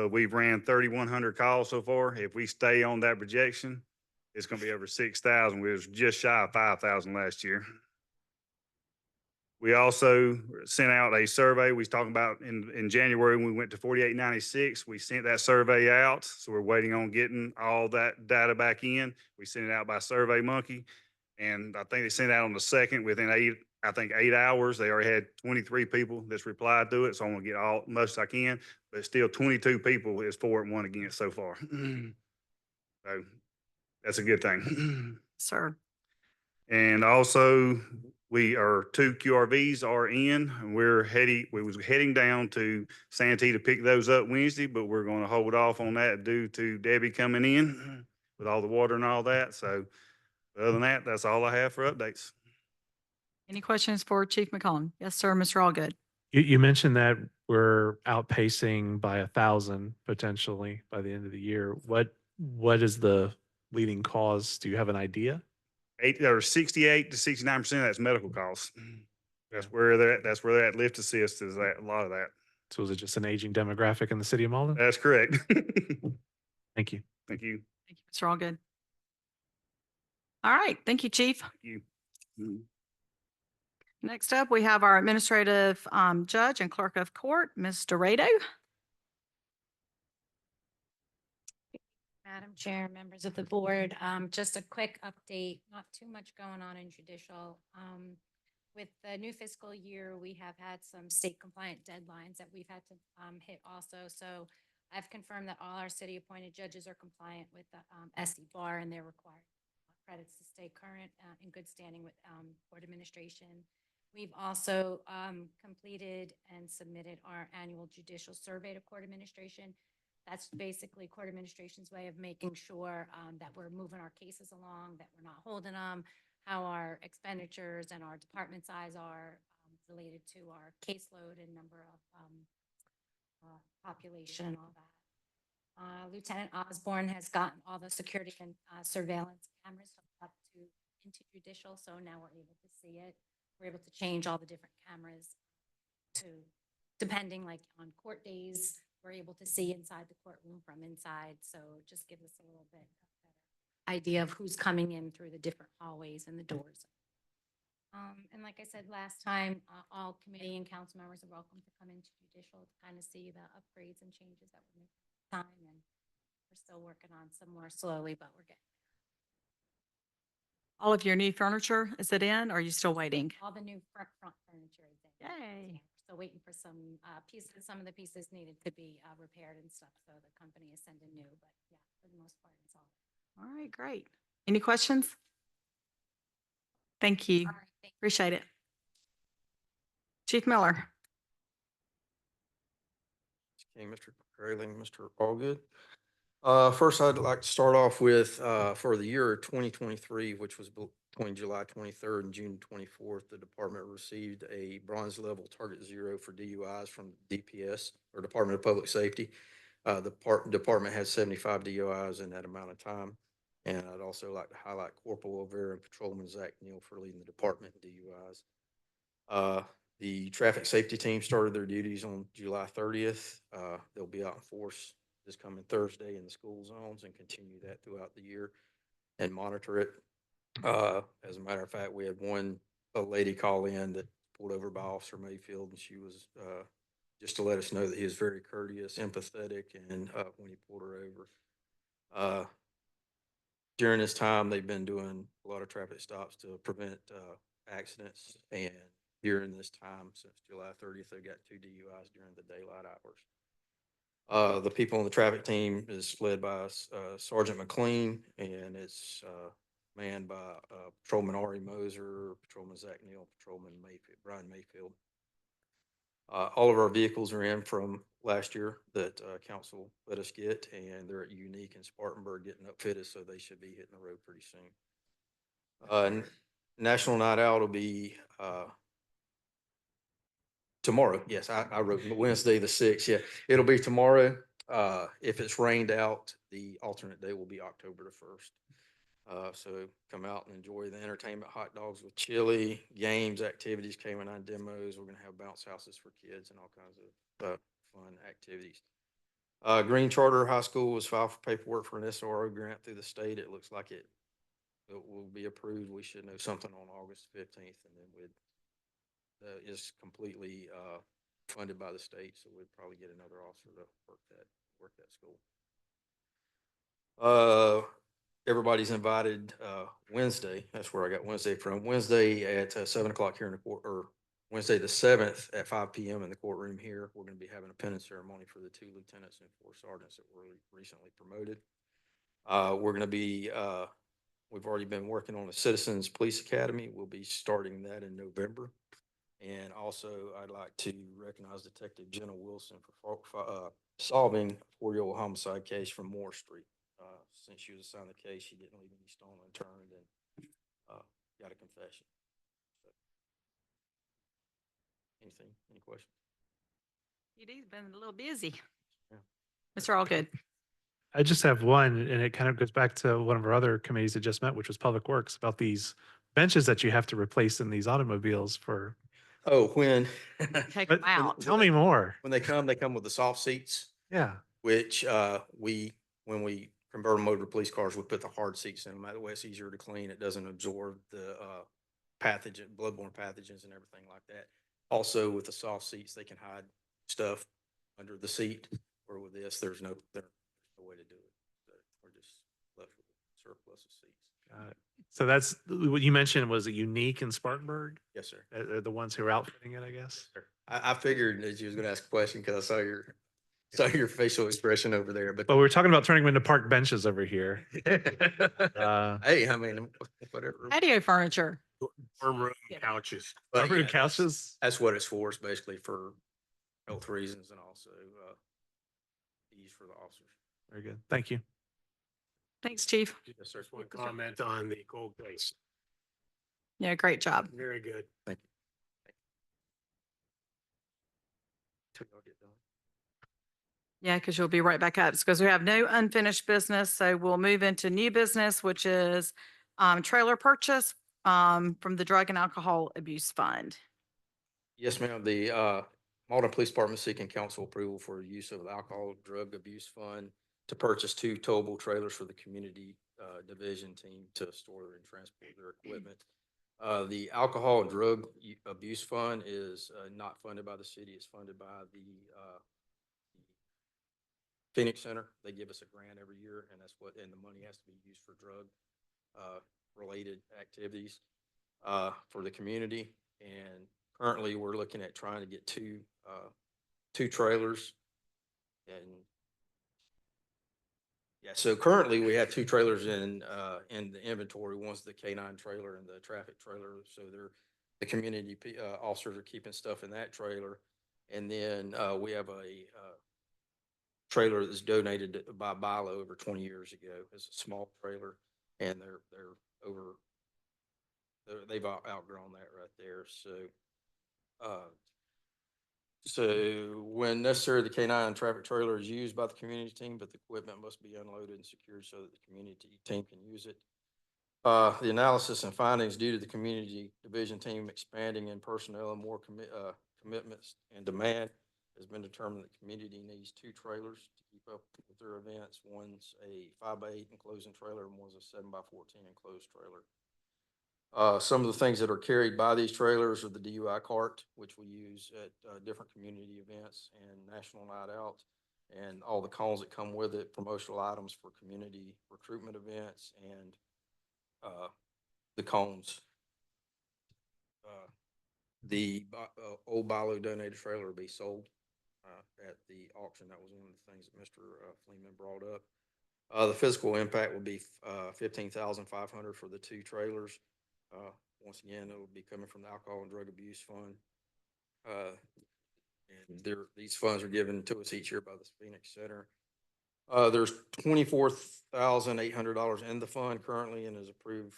we've ran 3,100 calls so far. If we stay on that projection, it's going to be over 6,000. We was just shy of 5,000 last year. We also sent out a survey. We was talking about in January when we went to 4896. We sent that survey out. So we're waiting on getting all that data back in. We sent it out by Survey Monkey. And I think they sent it out on the 2nd within 8 hours. They already had 23 people that's replied to it. So I'm gonna get all most I can, but still 22 people is for and 1 against so far. So that's a good thing. Sir. And also, we are 2 QRVs are in, and we was heading down to Santee to pick those up Wednesday, but we're gonna hold off on that due to Debbie coming in with all the water and all that. So other than that, that's all I have for updates. Any questions for Chief McCone? Yes, sir, Mr. Allgood. You mentioned that we're outpacing by 1,000 potentially by the end of the year. What is the leading cause? Do you have an idea? 68 to 69% of that's medical costs. That's where they're at. That's where they're at. Lift assist is that a lot of that. So is it just an aging demographic in the city of Mauldin? That's correct. Thank you. Thank you. Thank you, Mr. Allgood. All right, thank you, Chief. Thank you. Next up, we have our administrative judge and clerk of court, Ms. Dorado. Madam Chair, members of the board, just a quick update, not too much going on in judicial. With the new fiscal year, we have had some state compliant deadlines that we've had to hit also. So I've confirmed that all our city appointed judges are compliant with the SE bar and their required credits to stay current in good standing with court administration. We've also completed and submitted our annual judicial survey to court administration. That's basically court administration's way of making sure that we're moving our cases along, that we're not holding them, how our expenditures and our department size are related to our caseload and number of population and all that. Lieutenant Osborne has gotten all the security and surveillance cameras hooked up into judicial, so now we're able to see it. We're able to change all the different cameras to, depending like on court days, we're able to see inside the courtroom from inside. So just give us a little bit of better idea of who's coming in through the different hallways and the doors. And like I said last time, all committee and council members are welcome to come into judicial to kind of see the upgrades and changes that we're making at the time. And we're still working on some more slowly, but we're getting All of your new furniture, is it in or are you still waiting? all the new front furniture is in. Yay. We're still waiting for some pieces. Some of the pieces needed to be repaired and stuff. So the company is sending new, but yeah, for the most part, it's all. All right, great. Any questions? Thank you. All right, thank you. Appreciate it. Chief Miller. Okay, Mr. Grayling, Mr. Allgood. First, I'd like to start off with, for the year 2023, which was between July 23rd and June 24th, the department received a bronze level target 0 for DUIs from DPS, or Department of Public Safety. The department has 75 DUIs in that amount of time. And I'd also like to highlight Corporal O'Vera and Patrolman Zach Neal for leading the department in DUIs. The traffic safety team started their duties on July 30th. They'll be out in force this coming Thursday in the school zones and continue that throughout the year and monitor it. As a matter of fact, we had a lady call in that pulled over by Officer Mayfield, and she was just to let us know that he was very courteous, empathetic, and when he pulled her over. During this time, they've been doing a lot of traffic stops to prevent accidents, and during this time, since July 30th, they've got 2 DUIs during the daylight hours. The people on the traffic team is led by Sergeant McLean, and it's manned by Patrolman Ari Moser, Patrolman Zach Neal, Patrolman Brian Mayfield. All of our vehicles are in from last year that council let us get, and they're at Unique and Spartanburg getting upfitted, so they should be hitting the road pretty soon. National Night Out will be, tomorrow. Yes, I wrote Wednesday, the 6th. Yeah, it'll be tomorrow. If it's rained out, the alternate day will be October the 1st. So come out and enjoy the entertainment, hot dogs with chili, games, activities, K-9 demos. We're gonna have bounce houses for kids and all kinds of fun activities. Green Charter High School was filed for paperwork for an SRO grant through the state. It looks like it will be approved. We should know something on August 15th, and then is completely funded by the state, so we'd probably get another officer to work that school. Everybody's invited Wednesday. That's where I got Wednesday from. Wednesday at 7 o'clock here in the court, or Wednesday the 7th at 5 p.m. in the courtroom here. We're going to be having a penance ceremony for the 2 lieutenants and 4 sergeants that were recently promoted. We're going to be, we've already been working on a Citizens Police Academy. We'll be starting that in November. And also, I'd like to recognize Detective Jenna Wilson for solving a 4-year-old homicide case from Moore Street. Since she was assigned the case, she didn't leave any stone unturned and got a confession. So, any questions? PD's been a little busy. Yeah. Mr. Allgood. I just have one, and it kind of goes back to one of our other committees that just met, which was Public Works, about these benches that you have to replace in these automobiles for. Oh, when? Take But them out. tell me more. When they come with the soft seats, Yeah. which when we convert them over to police cars, we put the hard seats in them. That way it's easier to clean. It doesn't absorb the bloodborne pathogens and everything like that. Also, with the soft seats, they can hide stuff under the seat, or with this, there's no way to do it. So we're just left with a surplus of seats. Got it. So that's what you mentioned. Was it unique in Spartanburg? Yes, sir. They're the ones who are outfitting it, I guess. Sir. I figured that you was going to ask a question because I saw your facial expression over there. But we were talking about turning them into park benches over here. Hey, I mean, whatever. Patio furniture. Dorm room couches. But Covered in yeah, couches. That's what it's for. It's basically for health reasons and also ease for the officers. Very good. Thank you. Thanks, Chief. Yes, sir. One comment on the cold case. Yeah, great job. Very good. Thank you. Till y'all get done. Yeah, because you'll be right back up. Because we have no unfinished business. So we'll move into new business, which is trailer purchase from the Drug and Alcohol Abuse Fund. Yes, ma'am. The Mauldin Police Department seeking council approval for use of the Alcohol Drug Abuse Fund to purchase 2 towable trailers for the community division team to store and transport their equipment. The Alcohol and Drug Abuse Fund is not funded by the city. It's funded by the Phoenix Center. They give us a grant every year, and and the money has to be used for drug related activities for the community. And currently we're looking at trying to get two trailers. And yeah, so currently we have 2 trailers in the inventory. One's the K-9 trailer and the traffic trailer. So the community officers are keeping stuff in that trailer. And then we have a trailer that's donated by Bilo over 20 years ago. It's a small trailer, and they've outgrown that right there. So when necessary, the K-9 traffic trailer is used by the community team, but the equipment must be unloaded and secured so that the community team can use it. The analysis and findings due to the community division team expanding in personnel and more commitments and demand has been determined that the community needs 2 trailers to keep up with their events. One's a 5x8 enclosing trailer and one's a 7x14 enclosed trailer. Some of the things that are carried by these trailers are the DUI cart, which we use at different community events and National Night Out, and all the cones that come with it, promotional items for community recruitment events, and the cones. The old Bilo donated trailer will be sold at the auction. That was one of the things that Mr. Fleeman brought up. The physical impact will be $15,500 for the 2 trailers. Once again, it will be coming from the Alcohol and Drug Abuse Fund. And these funds are given to us each year by the Phoenix Center. There's $24,800 in the fund currently and is approved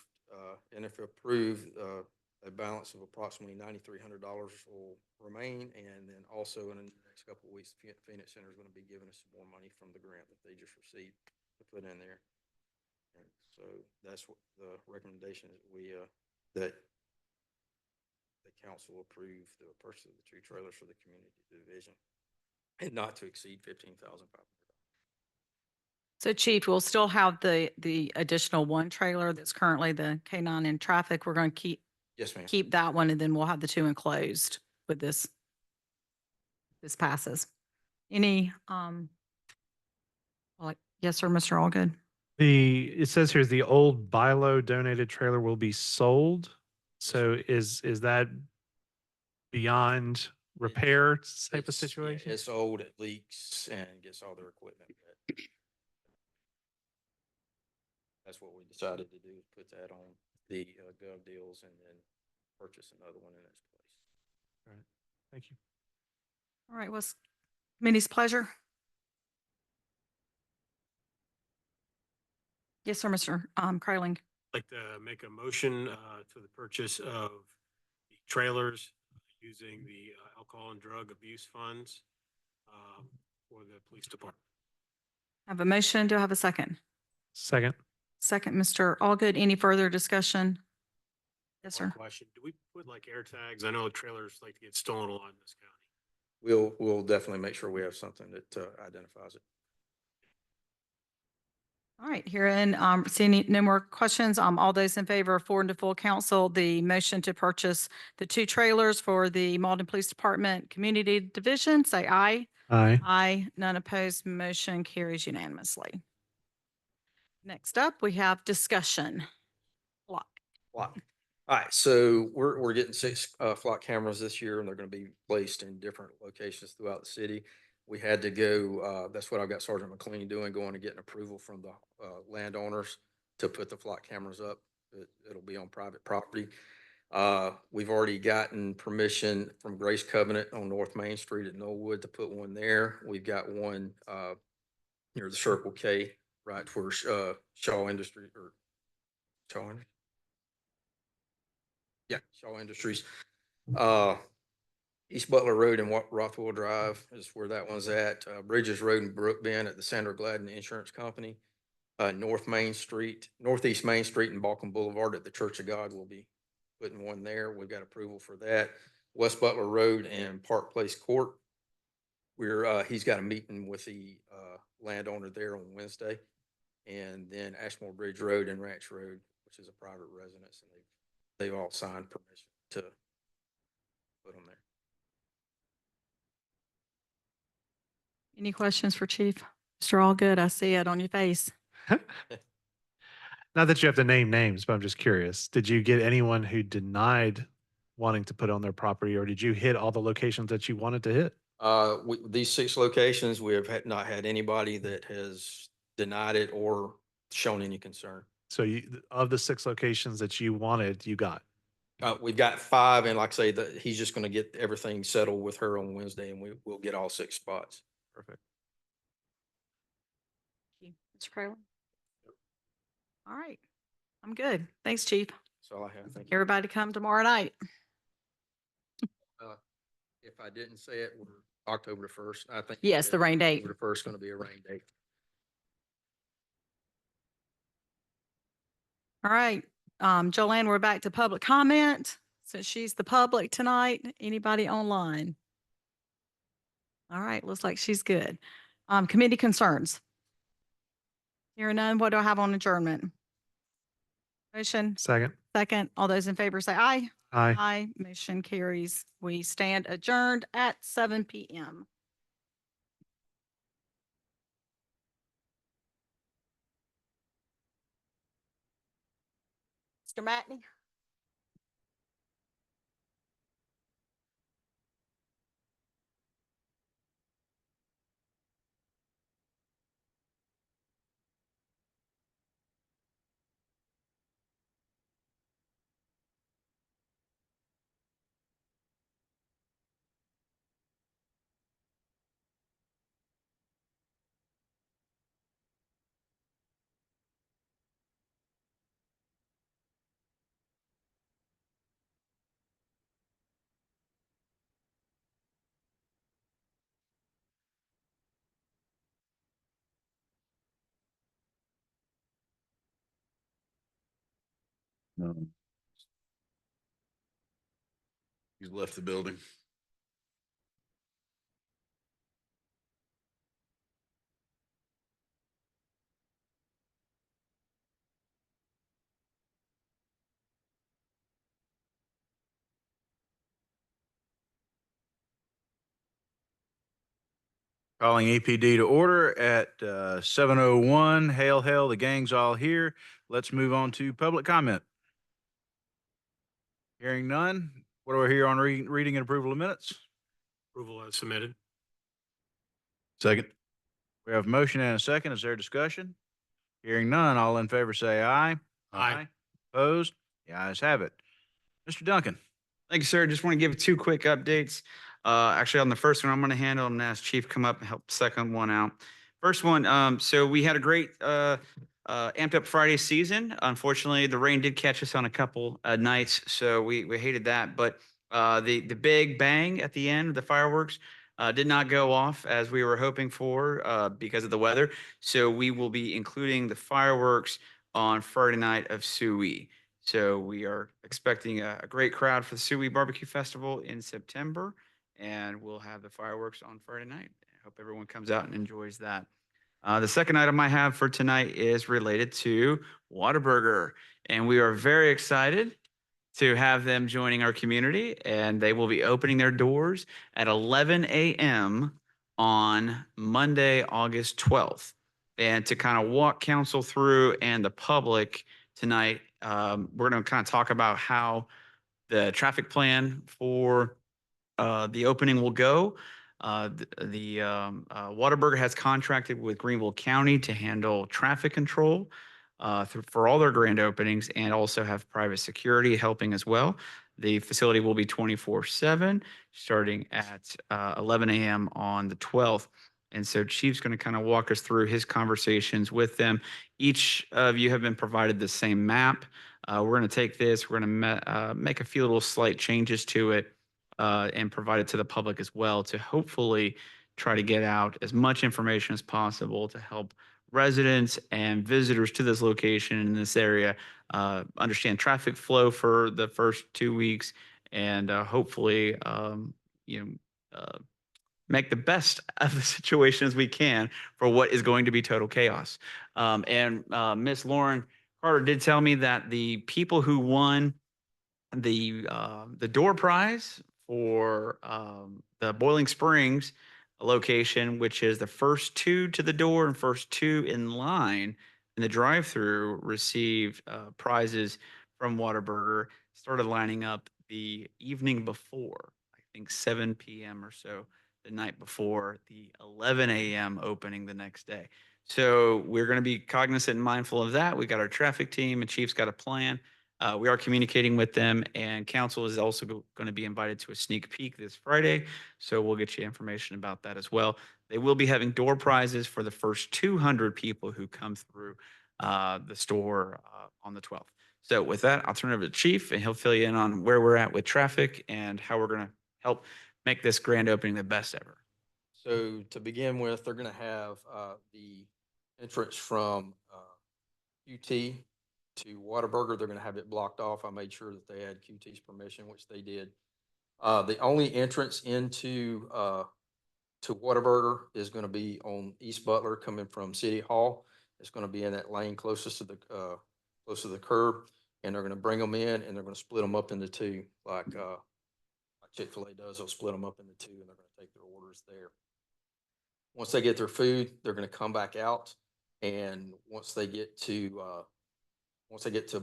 and if approved, a balance of approximately $9,300 will remain. And then also in the next couple of weeks, Phoenix Center is going to be giving us some more money from the grant that they just received to put in there. And so that's what the recommendation is, that the council approve the purchase of the two trailers for the community division and not to exceed $15,500. So Chief, we'll still have the additional one trailer that's currently the K-9 in traffic. We're going to Yes, ma'am. keep that one, and then we'll have the two enclosed with this passes. Any, yes, sir, Mr. Allgood? It says here the old Bilo donated trailer will be sold. So is that beyond repair type of Yeah, situation? it's old, it leaks and gets all their equipment. That's what we decided to do, is put that on the gov deals and then purchase another one in its place. All right. Thank you. All right, what's committee's pleasure? Yes, sir, Mr. Kraling. Like to make a motion to the purchase of the trailers using the alcohol and drug abuse funds for the police department. I have a motion. Do I have a second? Second. Second, Mr. Allgood. Any further discussion? Yes, One sir. question, do we put like air tags? I know trailers like to get stolen a lot in this county. We'll definitely make sure we have something that identifies it. All right, herein, seeing no more questions, all those in favor of forwarding to full council the motion to purchase the two trailers for the Mauldin Police Department Community Division, say aye. Aye. Aye, none opposed, motion carries unanimously. Next up, we have discussion. Block. Flock. All right, so we're getting 6 flock cameras this year, and they're going to be placed in different locations throughout the city. We had to go, that's what I've got Sergeant McLean doing, going to get an approval from the landowners to put the flock cameras up. It'll be on private property. We've already gotten permission from Grace Covenant on North Main Street at Knollwood to put one there. We've got one near the Circle K, right where Shaw Industries. Yeah, Shaw Industries. East Butler Road and Rothwell Drive is where that one's at. Bridges Road and Brook Bend at the Sandra Gladden Insurance Company. Northeast Main Street and Balkan Boulevard at the Church of God will be putting one there. We've got approval for that. West Butler Road and Park Place Court. He's got a meeting with the landowner there on Wednesday. And then Ashmore Bridge Road and Ranch Road, which is a private residence, and they've all signed permission to put them there. Any questions for Chief? Mr. Allgood, I see it on your face. Not that you have to name names, but I'm just curious. Did you get anyone who denied wanting to put on their property, or did you hit all the locations that you wanted to hit? These 6 locations, we have not had anybody that has denied it or shown any concern. So of the 6 locations that you wanted, you got. We've got 5, and like I say, he's just going to get everything settled with her on Wednesday, and we'll get all 6 spots. Perfect. Thank you. Mr. Kraling? All right, I'm good. Thanks, Chief. That's all I have. Thank you. Everybody come tomorrow night. If I didn't say it, we're October 1st. I think. Yes, the rain date. October 1st going to be a rain date. All right, Joanne, we're back to public comment. Since she's the public tonight, anybody online? All right, looks like she's good. Committee concerns. Hearing none, what do I have on adjournment? Motion, Second. second. All those in favor say aye. Aye. Aye, motion carries. We stand adjourned at 7 p.m. Mr. Matney? No. He's left the building. Calling APD to order at 7:01. Hail, hail, the gang's all here. Let's move on to public comment. Hearing none. What do I hear on reading and approval of minutes? Approval as submitted. Second. We have a motion and a second. Is there discussion? Hearing none. All in favor say aye. Aye. Opposed? The ayes have it. Mr. Duncan. Thank you, sir. Just want to give two quick updates. Actually, on the first one, I'm going to handle and ask Chief come up and help second one out. First one, so we had a great amped up Friday season. Unfortunately, the rain did catch us on a couple nights, so we hated that. But the big bang at the end, the fireworks, did not go off as we were hoping for because of the weather. So we will be including the fireworks on Friday night of Suey. So we are expecting a great crowd for the Suey Barbecue Festival in September, and we'll have the fireworks on Friday night. I hope everyone comes out and enjoys that. The second item I have for tonight is related to Whataburger, and we are very excited to have them joining our community, and they will be opening their doors at 11 a.m. on Monday, August 12th. And to kind of walk council through and the public tonight, we're going to kind of talk about how the traffic plan for the opening will go. Whataburger has contracted with Greenville County to handle traffic control for all their grand openings, and also have private security helping as well. The facility will be 24/7, starting at 11 a.m. on the 12th. And so Chief's going to kind of walk us through his conversations with them. Each of you have been provided the same map. We're going to take this, we're going to make a few little slight changes to it and provide it to the public as well, to hopefully try to get out as much information as possible to help residents and visitors to this location in this area understand traffic flow for the first 2 weeks, and hopefully make the best of the situation as we can for what is going to be total chaos. And Miss Lauren Carter did tell me that the people who won the door prize for the Boiling Springs location, which is the first two to the door and first two in line in the drive-through, received prizes from Whataburger. Started lining up the evening before, I think 7 p.m. or so, the night before the 11 a.m. opening the next day. So we're going to be cognizant and mindful of that. We got our traffic team, and Chief's got a plan. We are communicating with them, and council is also going to be invited to a sneak peek this Friday. So we'll get you information about that as well. They will be having door prizes for the first 200 people who come through the store on the 12th. So with that, I'll turn it over to Chief, and he'll fill you in on where we're at with traffic and how we're going to help make this grand opening the best ever. So to begin with, they're going to have the entrance from QT to Whataburger. They're going to have it blocked off. I made sure that they had QT's permission, which they did. The only entrance into to Whataburger is going to be on East Butler, coming from City Hall. It's going to be in that lane closest to the curb, and they're going to bring them in, and they're going to split them up into two, like Chick-fil-A does. They'll split them up into two, and they're going to take their orders there. Once they get their food, they're going to come back out, and once they get to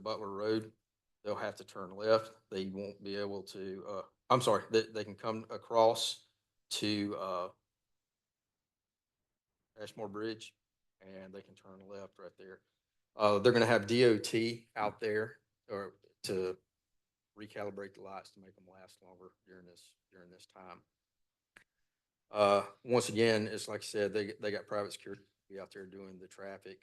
Butler Road, they'll have to turn left. They won't be able to. I'm sorry. They can come across to Ashmore Bridge, and they can turn left right there. They're going to have DOT out there or to recalibrate the lights to make them last longer during this time. Once again, it's like I said, they got private security out there doing the traffic.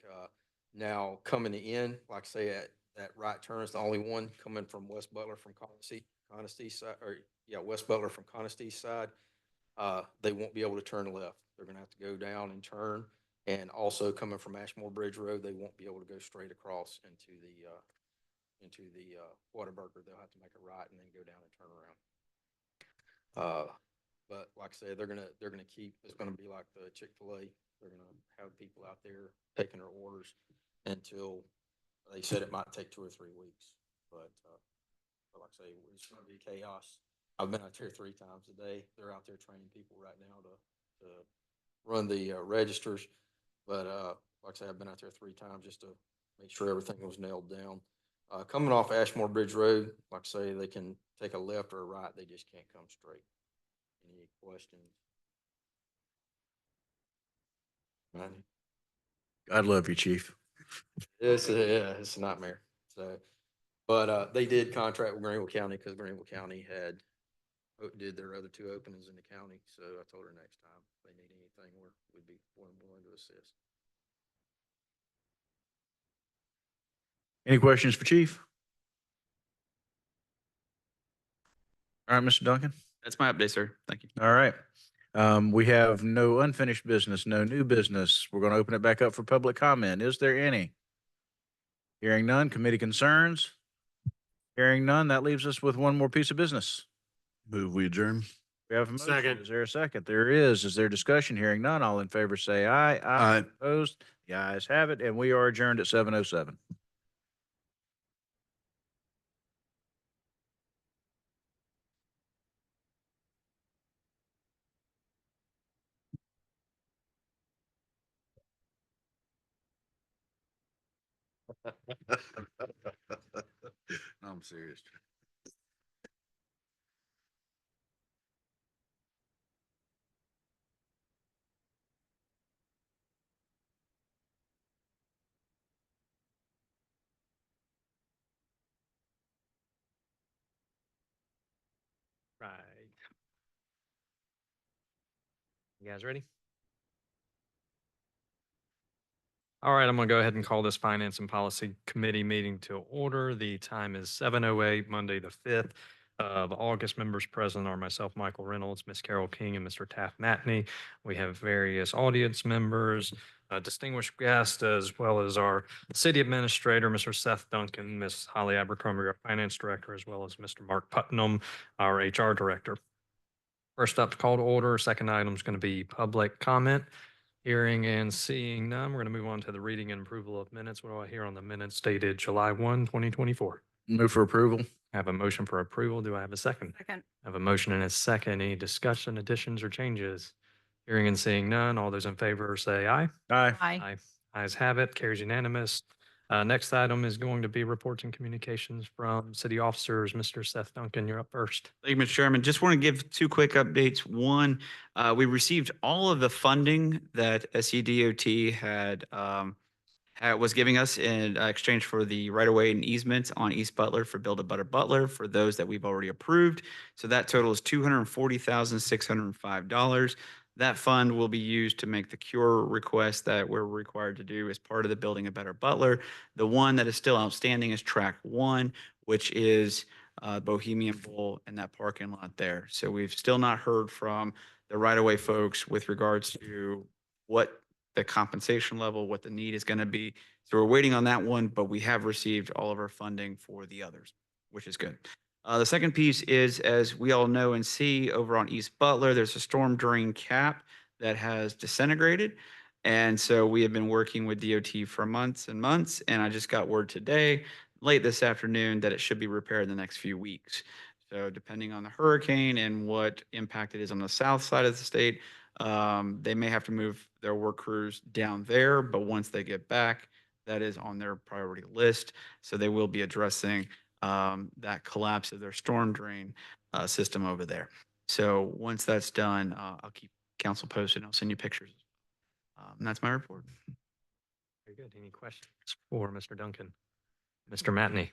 Now coming in, like I say, at that right turn is the only one coming from West Butler from Conistea side, West Butler from Conistea side. They won't be able to turn left. They're going to have to go down and turn. And also coming from Ashmore Bridge Road, they won't be able to go straight across into into the Whataburger, they'll have to make a right and then go down and turn around. But like I said, they're gonna keep, it's gonna be like the Chick-fil-A. They're gonna have people out there taking their orders until, they said it might take 2 or 3 weeks. But like I say, it's gonna be chaos. I've been out there 3 times a day. They're out there training people right now to run the registers. But like I say, I've been out there 3 times just to make sure everything was nailed down. Coming off Ashmore Bridge Road, like I say, they can take a left or a right. They just can't come straight. Any questions? Randy? God love you, Chief. Yeah, it's a nightmare. So, but they did contract with Greenville County because Greenville County did their other 2 openings in the county. So I told her next time if they need anything, we'd be willing to assist. Any questions for Chief? All right, Mr. Duncan. That's my update, sir. Thank you. All right. We have no unfinished business, no new business. We're going to open it back up for public comment. Is there any? Hearing none, committee concerns? Hearing none, that leaves us with one more piece of business. Move we adjourn. We have a motion. Second. Is there a second? There is. Is there discussion? Hearing none, all in favor say aye. Aye. Opposed? The ayes have it, and we are adjourned at 7:07. No, I'm serious. Right. You guys ready? All right, I'm going to go ahead and call this Finance and Policy Committee meeting to order. The time is 7:08, Monday, the 5th of August. Members present are myself, Michael Reynolds, Ms. Carol King, and Mr. Taft Matney. We have various audience members, distinguished guests, as well as our city administrator, Mr. Seth Duncan, Ms. Holly Abercrombie, our finance director, as well as Mr. Mark Putnam, our HR director. First up to call to order. Second item is going to be public comment. Hearing and seeing none, we're going to move on to the reading and approval of minutes. What do I hear on the minutes dated July 1, 2024? Move for approval. I have a motion for approval. Do I have a second? Second. I have a motion and a second. Any discussion, additions, or changes? Hearing and seeing none, all those in favor say aye. Aye. Aye. Ayes have it, carries unanimous. Next item is going to be reports and communications from city officers. Mr. Seth Duncan, you're up first. Thank you, Mr. Chairman. Just want to give 2 quick updates. One, we received all of the funding that SEDOT was giving us in exchange for the right-of-way and easements on East Butler for Build a Better Butler for those that we've already approved. So that total is $240,605. That fund will be used to make the cure request that we're required to do as part of the Building a Better Butler. The one that is still outstanding is Track 1, which is Bohemian Bowl and that parking lot there. So we've still not heard from the right-of-way folks with regards to what the compensation level, what the need is going to be. So we're waiting on that one, but we have received all of our funding for the others, which is good. The second piece is, as we all know and see over on East Butler, there's a storm drain cap that has disintegrated. And so we have been working with DOT for months and months. And I just got word today, late this afternoon, that it should be repaired in the next few weeks. So depending on the hurricane and what impact it is on the south side of the state, they may have to move their work crews down there. But once they get back, that is on their priority list. So they will be addressing that collapse of their storm drain system over there. So once that's done, I'll keep council posted. I'll send you pictures. And that's my report. Very good. Any questions for Mr. Duncan? Mr. Matney?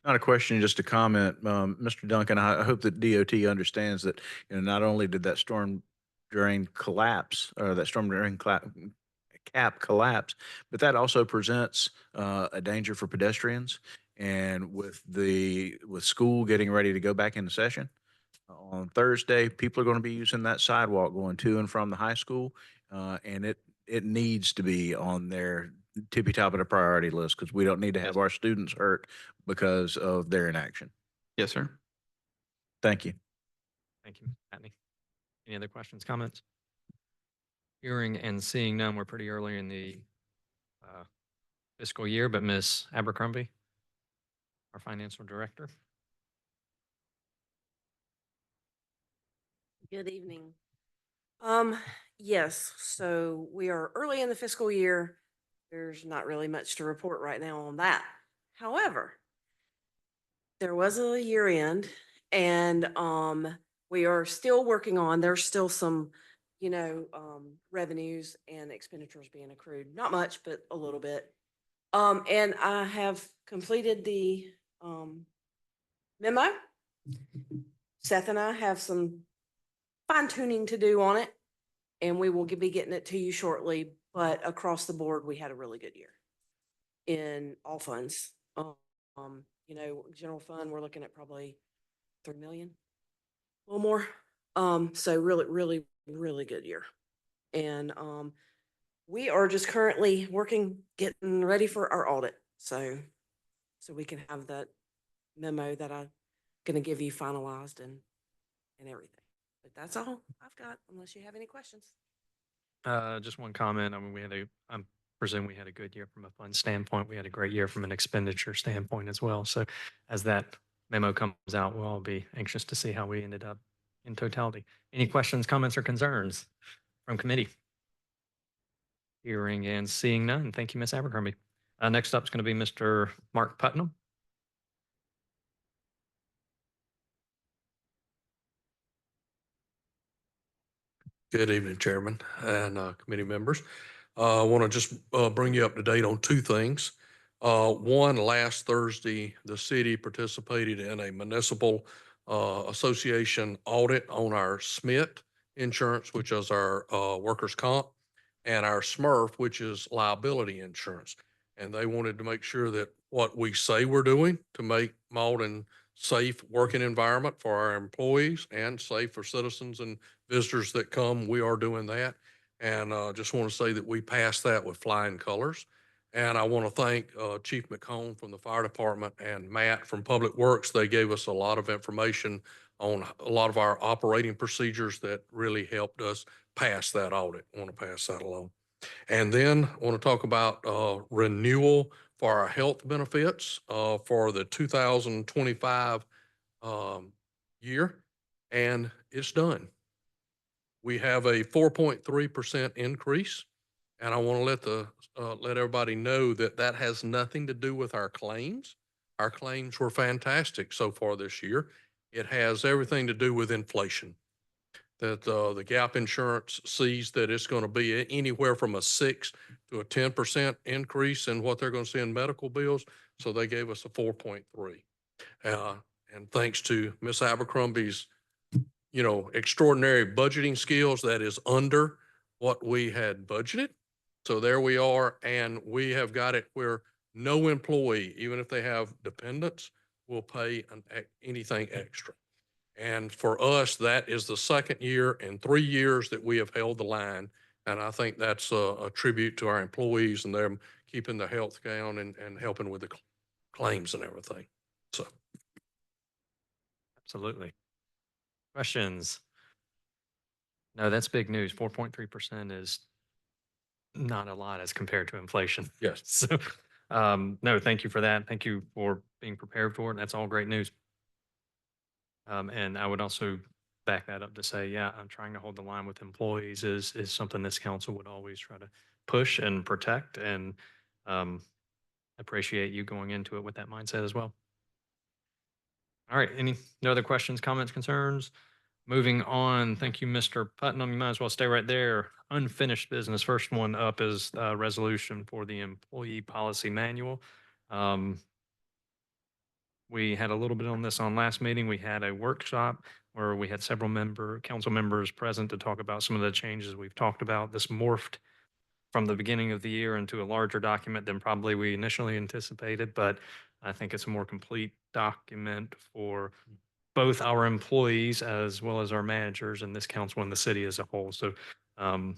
Not a question, just a comment. Mr. Duncan, I hope that DOT understands that, not only did that storm drain collapse, or that storm drain cap collapse, but that also presents a danger for pedestrians. And with school getting ready to go back into session on Thursday, people are going to be using that sidewalk going to and from the high school, and it needs to be on there tippy top of the priority list because we don't need to have our students hurt because of their inaction. Yes, sir. Thank you. Thank you, Ms. Patney. Any other questions, comments? Hearing and seeing none, we're pretty early in the fiscal year, but Ms. Abercrombie, our financial director. Good evening. Yes, so we are early in the fiscal year. There's not really much to report right now on that. However, there was a year end and, we are still working on, there's still some, revenues and expenditures being accrued. Not much, but a little bit. And I have completed the, memo. Seth and I have some fine tuning to do on it, and we will be getting it to you shortly. But across the board, we had a really good year in all funds. General fund, we're looking at probably 3 million, a little more. So really, really, really good year. And we are just currently getting ready for our audit. So we can have that memo that I'm gonna give you finalized and everything. But that's all I've got, unless you have any questions. Just one comment. I mean, I presume we had a good year from a fund standpoint. We had a great year from an expenditure standpoint as well. So as that memo comes out, we'll all be anxious to see how we ended up in totality. Any questions, comments, or concerns from committee? Hearing and seeing none. Thank you, Ms. Abercrombie. Next up is going to be Mr. Mark Putnam. Good evening, Chairman and committee members. I want to just bring you up to date on two things. One, last Thursday, the city participated in a municipal association audit on our SMIT insurance, which is our workers' comp, and our SMRF, which is liability insurance. And they wanted to make sure that what we say we're doing to make Mauldin safe working environment for our employees and safe for citizens and visitors that come, we are doing that. And just want to say that we passed that with flying colors. And I want to thank Chief McCone from the fire department and Matt from Public Works. They gave us a lot of information on a lot of our operating procedures that really helped us pass that audit. I want to pass that along. And then I want to talk about renewal for our health benefits for the 2025 year. And it's done. We have a 4.3% increase, and I want to let everybody know that that has nothing to do with our claims. Our claims were fantastic so far this year. It has everything to do with inflation. That the gap insurance sees that it's going to be anywhere from a 6 to a 10% increase in what they're going to see in medical bills. So they gave us a 4.3. And thanks to Miss Abercrombie's extraordinary budgeting skills, that is under what we had budgeted. So there we are. And we have got it where no employee, even if they have dependents, will pay anything extra. And for us, that is the second year in 3 years that we have held the line. And I think that's a tribute to our employees and them keeping the health down and helping with the claims and everything. So. Absolutely. Questions? No, that's big news. 4.3% is not a lot as compared to inflation. Yes. So, no, thank you for that. Thank you for being prepared for it. That's all great news. And I would also back that up to say, yeah, I'm trying to hold the line with employees is something this council would always try to push and protect, and appreciate you going into it with that mindset as well. All right, no other questions, comments, concerns? Moving on, thank you, Mr. Putnam. You might as well stay right there. Unfinished business. First one up is a resolution for the employee policy manual. We had a little bit on this on last meeting. We had a workshop where we had several council members present to talk about some of the changes we've talked about. This morphed from the beginning of the year into a larger document than probably we initially anticipated, but I think it's a more complete document for both our employees as well as our managers and this council and the city as a whole. So I'll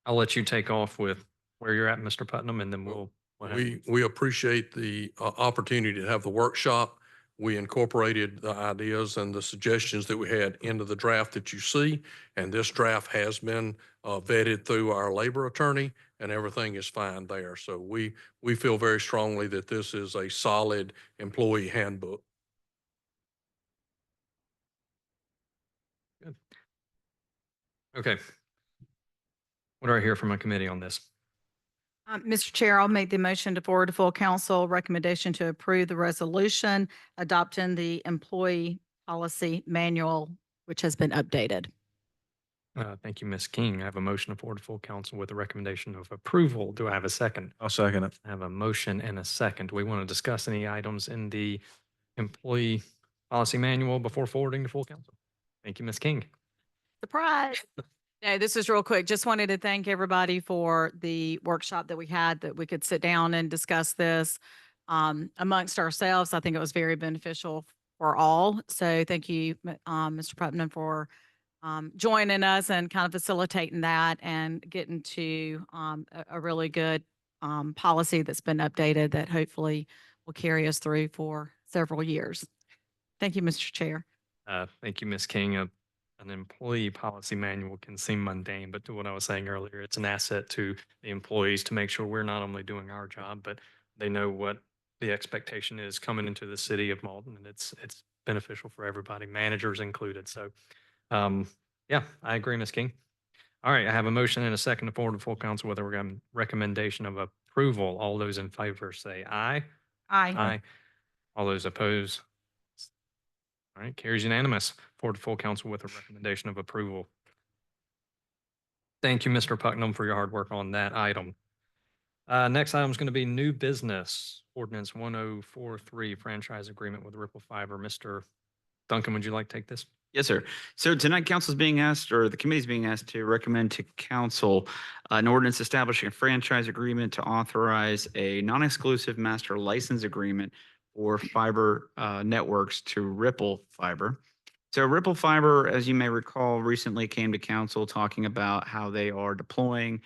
let you take off with where you're at, Mr. Putnam, and then we'll have you. We appreciate the opportunity to have the workshop. We incorporated the ideas and the suggestions that we had into the draft that you see. And this draft has been vetted through our labor attorney, and everything is fine there. So we feel very strongly that this is a solid employee handbook. Good. Okay. What do I hear from my committee on this? Mr. Chair, I'll make the motion to forward to full council recommendation to approve the resolution adopting the employee policy manual, which has been updated. Thank you, Ms. King. I have a motion to forward to full council with a recommendation of approval. Do I have a second? I'll second it. I have a motion and a second. Do we want to discuss any items in the employee policy manual before forwarding to full council? Thank you, Ms. King. Surprise. No, this is real quick. Just wanted to thank everybody for the workshop that we had, that we could sit down and discuss this amongst ourselves. I think it was very beneficial for all. So thank you, Mr. Putnam, for joining us and kind of facilitating that and getting to a really good policy that's been updated that hopefully will carry us through for several years. Thank you, Mr. Chair. Thank you, Ms. King. An employee policy manual can seem mundane, but to what I was saying earlier, it's an asset to the employees to make sure we're not only doing our job, but they know what the expectation is coming into the city of Mauldin, and it's beneficial for everybody, managers included. So, yeah, I agree, Ms. King. All right, I have a motion and a second to forward to full council with a recommendation of approval. All those in favor say aye. Aye. Aye. All those opposed? All right, carries unanimous. Forward to full council with a recommendation of approval. Thank you, Mr. Putnam, for your hard work on that item. Next item is going to be new business, ordinance 1043, franchise agreement with Ripple Fiber. Mr. Duncan, would you like to take this? Yes, sir. So tonight, council's being asked, or the committee's being asked to recommend to council an ordinance establishing a franchise agreement to authorize a non-exclusive master license agreement for fiber networks to Ripple Fiber. So Ripple Fiber, as you may recall, recently came to council talking about how they are deploying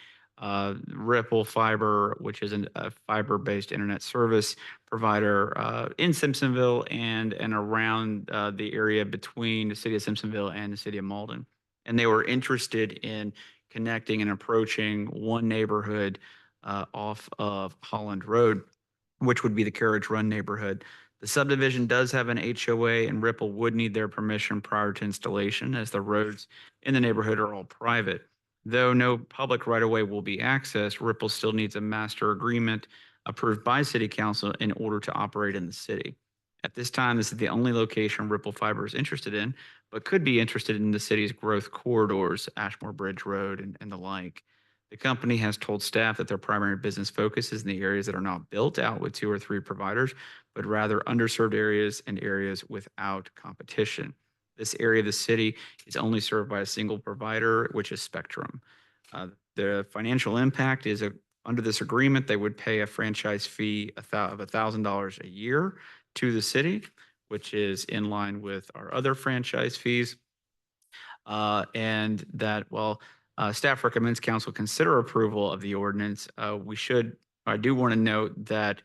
Ripple Fiber, which is a fiber-based internet service provider in Simpsonville and around the area between the city of Simpsonville and the city of Mauldin. And they were interested in connecting and approaching one neighborhood off of Holland Road, which would be the Carriage Run neighborhood. The subdivision does have an HOA, and Ripple would need their permission prior to installation, as the roads in the neighborhood are all private. Though no public right-of-way will be accessed, Ripple still needs a master agreement approved by City Council in order to operate in the city. At this time, this is the only location Ripple Fiber is interested in, but could be interested in the city's growth corridors, Ashmore Bridge Road and the like. The company has told staff that their primary business focus is in the areas that are not built out with 2 or 3 providers, but rather underserved areas and areas without competition. This area of the city is only served by a single provider, which is Spectrum. The financial impact is under this agreement, they would pay a franchise fee of $1,000 a year to the city, which is in line with our other franchise fees. And that while staff recommends council consider approval of the ordinance, I do want to note that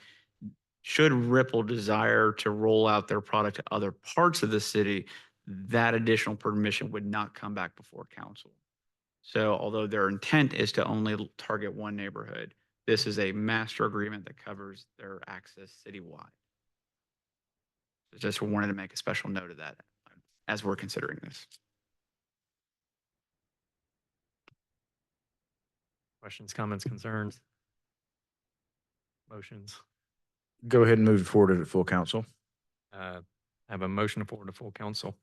should Ripple desire to roll out their product to other parts of the city, that additional permission would not come back before council. So although their intent is to only target one neighborhood, this is a master agreement that covers their access citywide. So just wanted to make a special note of that as we're considering this. Questions, comments, concerns? Motions? Go ahead and move forward to full council. I have a motion to forward to full council.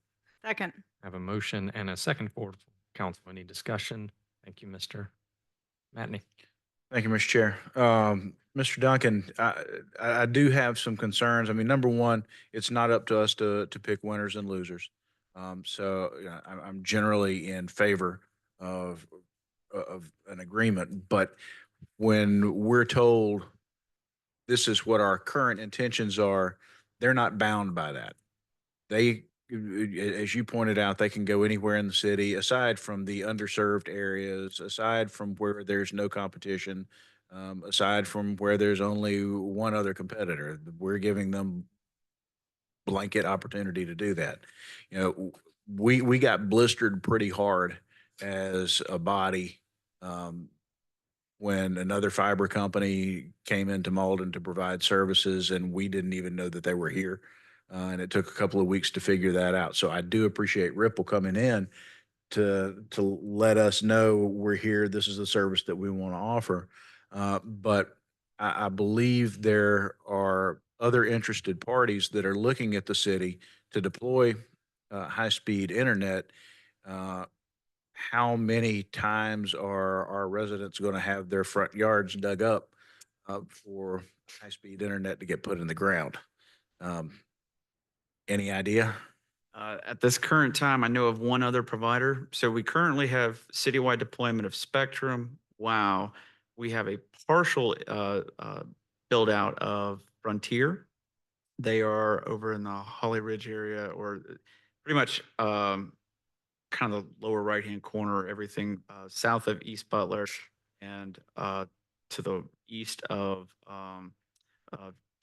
Second. I have a motion and a second forward to full council. Any discussion? Thank you, Mr. Matney. Thank you, Mr. Chair. Mr. Duncan, I do have some concerns. I mean, number one, it's not up to us to pick winners and losers. So you know, I'm generally in favor of an agreement, but when we're told this is what our current intentions are, they're not bound by that. They, as you pointed out, they can go anywhere in the city, aside from the underserved areas, aside from where there's no competition. aside from where there's only one other competitor. We're giving them blanket opportunity to do that. You know, we got blistered pretty hard as a body when another fiber company came into Mauldin to provide services, and we didn't even know that they were here. And it took a couple of weeks to figure that out. So I do appreciate Ripple coming in to let us know we're here. This is the service that we want to offer. But I believe there are other interested parties that are looking at the city to deploy high-speed internet. Uh, how many times are our residents going to have their front yards dug up for high-speed internet to get put in the ground? Um, any idea? At this current time, I know of one other provider. So we currently have citywide deployment of Spectrum. Wow. We have a partial build out of Frontier. They are over in the Holly Ridge area, or pretty much kind of the lower right-hand corner, everything south of East Butler and to the east of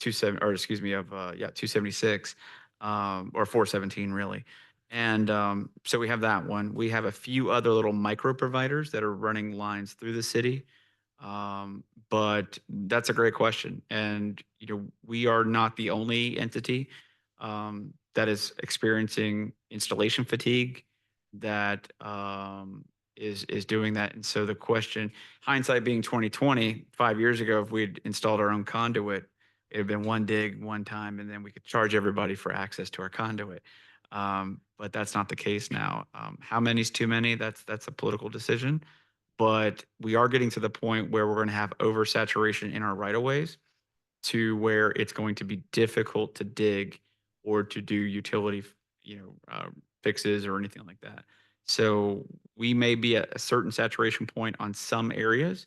27, or excuse me, of 276 or 417 really. And so we have that one. We have a few other little micro providers that are running lines through the city. But that's a great question. And, you know, we are not the only entity that is experiencing installation fatigue that is doing that. And so the question, hindsight being 2020, 5 years ago, if we'd installed our own conduit, it had been one dig, one time, and then we could charge everybody for access to our conduit. But that's not the case now. How many is too many? That's a political decision. But we are getting to the point where we're going to have oversaturation in our right of ways to where it's going to be difficult to dig or to do utility, fixes or anything like that. So we may be at a certain saturation point on some areas,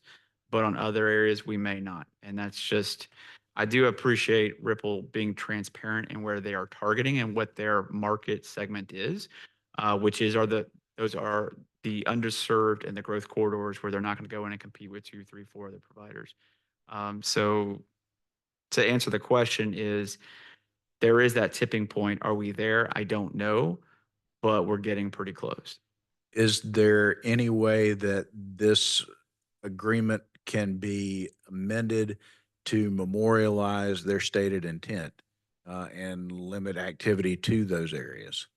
but on other areas we may not. And that's just, I do appreciate Ripple being transparent in where they are targeting and what their market segment is, which is those are the underserved and the growth corridors where they're not going to go in and compete with 2, 3, 4 other providers. So to answer the question is, there is that tipping point. Are we there? I don't know, but we're getting pretty close. Is there any way that this agreement can be amended to memorialize their stated intent and limit activity to those areas?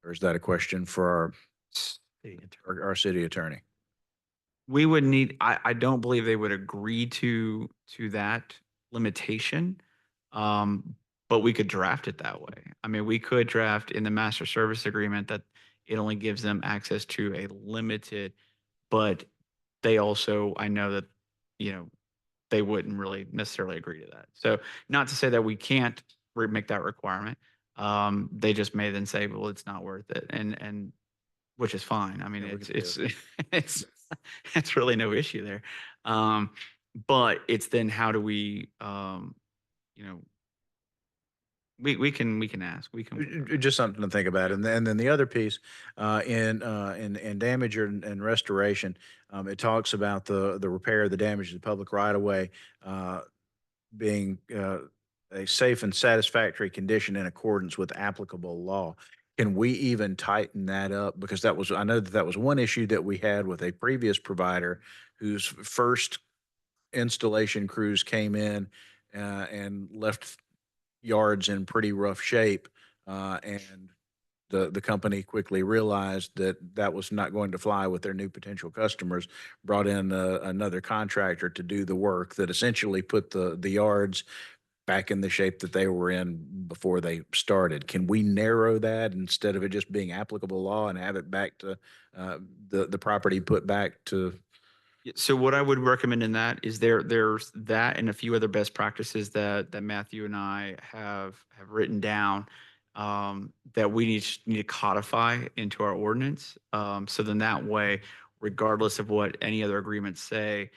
Or is that a question for our city attorney? We would need, I don't believe they would agree to that limitation. But we could draft it that way. I mean, we could draft in the master service agreement that it only gives them access to a limited, but they also, I know that, they wouldn't really necessarily agree to that. So not to say that we can't make that requirement. They just may then say, well, it's not worth it. And which is fine. I mean, Yeah, we it's can it's it's really no issue there. But it's then how do we, you know, we can ask. We can. Just something to think about. And then the other piece, in damage and restoration, it talks about the repair of the damage to the public right of way, being, a safe and satisfactory condition in accordance with applicable law. Can we even tighten that up? Because I know that was one issue that we had with a previous provider whose first installation crews came in, and left yards in pretty rough shape. And the company quickly realized that that was not going to fly with their new potential customers, brought in another contractor to do the work that essentially put the yards back in the shape that they were in before they started. Can we narrow that instead of it just being applicable law and have it back to the property put back to? So what I would recommend in that is there's that and a few other best practices that Matthew and I have written down, that we need to codify into our ordinance. So then that way, regardless of what any other agreements say,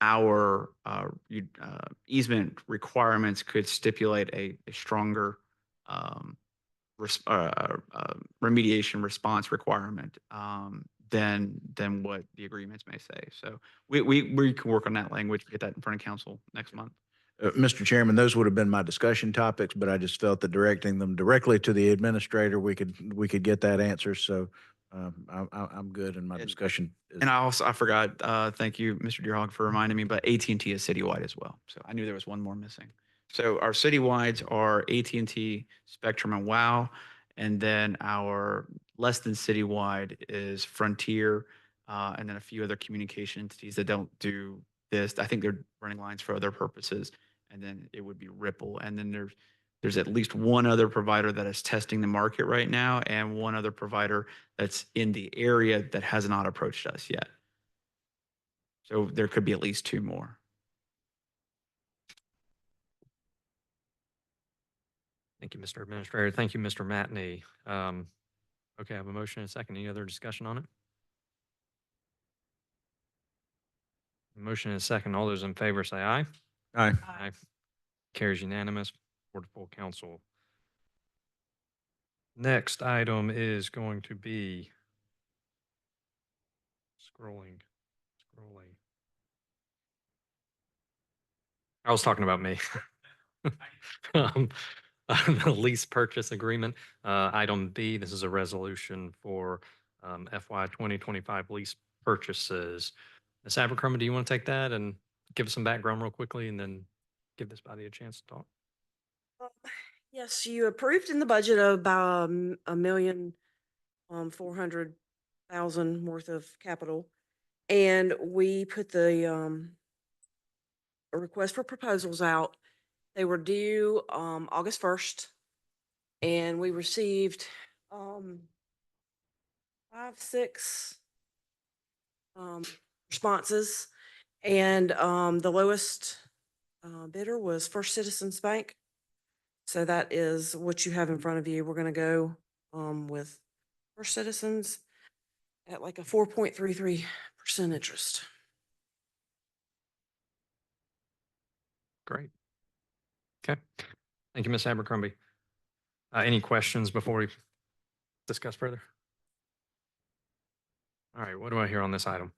our easement requirements could stipulate a stronger remediation response requirement than what the agreements may say. So we can work on that language, get that in front of council next month. Mr. Chairman, those would have been my discussion topics, but I just felt that directing them directly to the administrator, we could get that answer. So I'm good in my discussion. And I forgot, thank you, Mr. Deerhog, for reminding me, but AT&T is citywide as well. So I knew there was one more missing. So our citywides are AT&T, Spectrum, and WOW. And then our less than citywide is Frontier, and then a few other communication entities that don't do this. I think they're running lines for other purposes. And then it would be Ripple. And then there's at least one other provider that is testing the market right now, and one other provider that's in the area that has not approached us yet. So there could be at least two more. Thank you, Mr. Administrator. Thank you, Mr. Matney. Okay, I have a motion and a second. Any other discussion on it? Motion and a second. All those in favor say aye. Aye. Aye. Carries unanimous. Board of Full Council. Next item is going to be scrolling. I was talking about me. Um, The lease purchase agreement, item B, this is a resolution for FY 2025 lease purchases. Ms. Abercrombie, do you want to take that and give us some background real quickly and then give this body a chance to talk? Yes, you approved in the budget of about $1,400,000 worth of capital. And we put the a request for proposals out. They were due August 1st. And we received 6 responses. And the lowest bidder was First Citizens Bank. So that is what you have in front of you. We're going to go with First Citizens at like a 4.33% interest. Great. Okay. Thank you, Ms. Abercrombie. Any questions before we discuss further? All right, what do I hear on this item?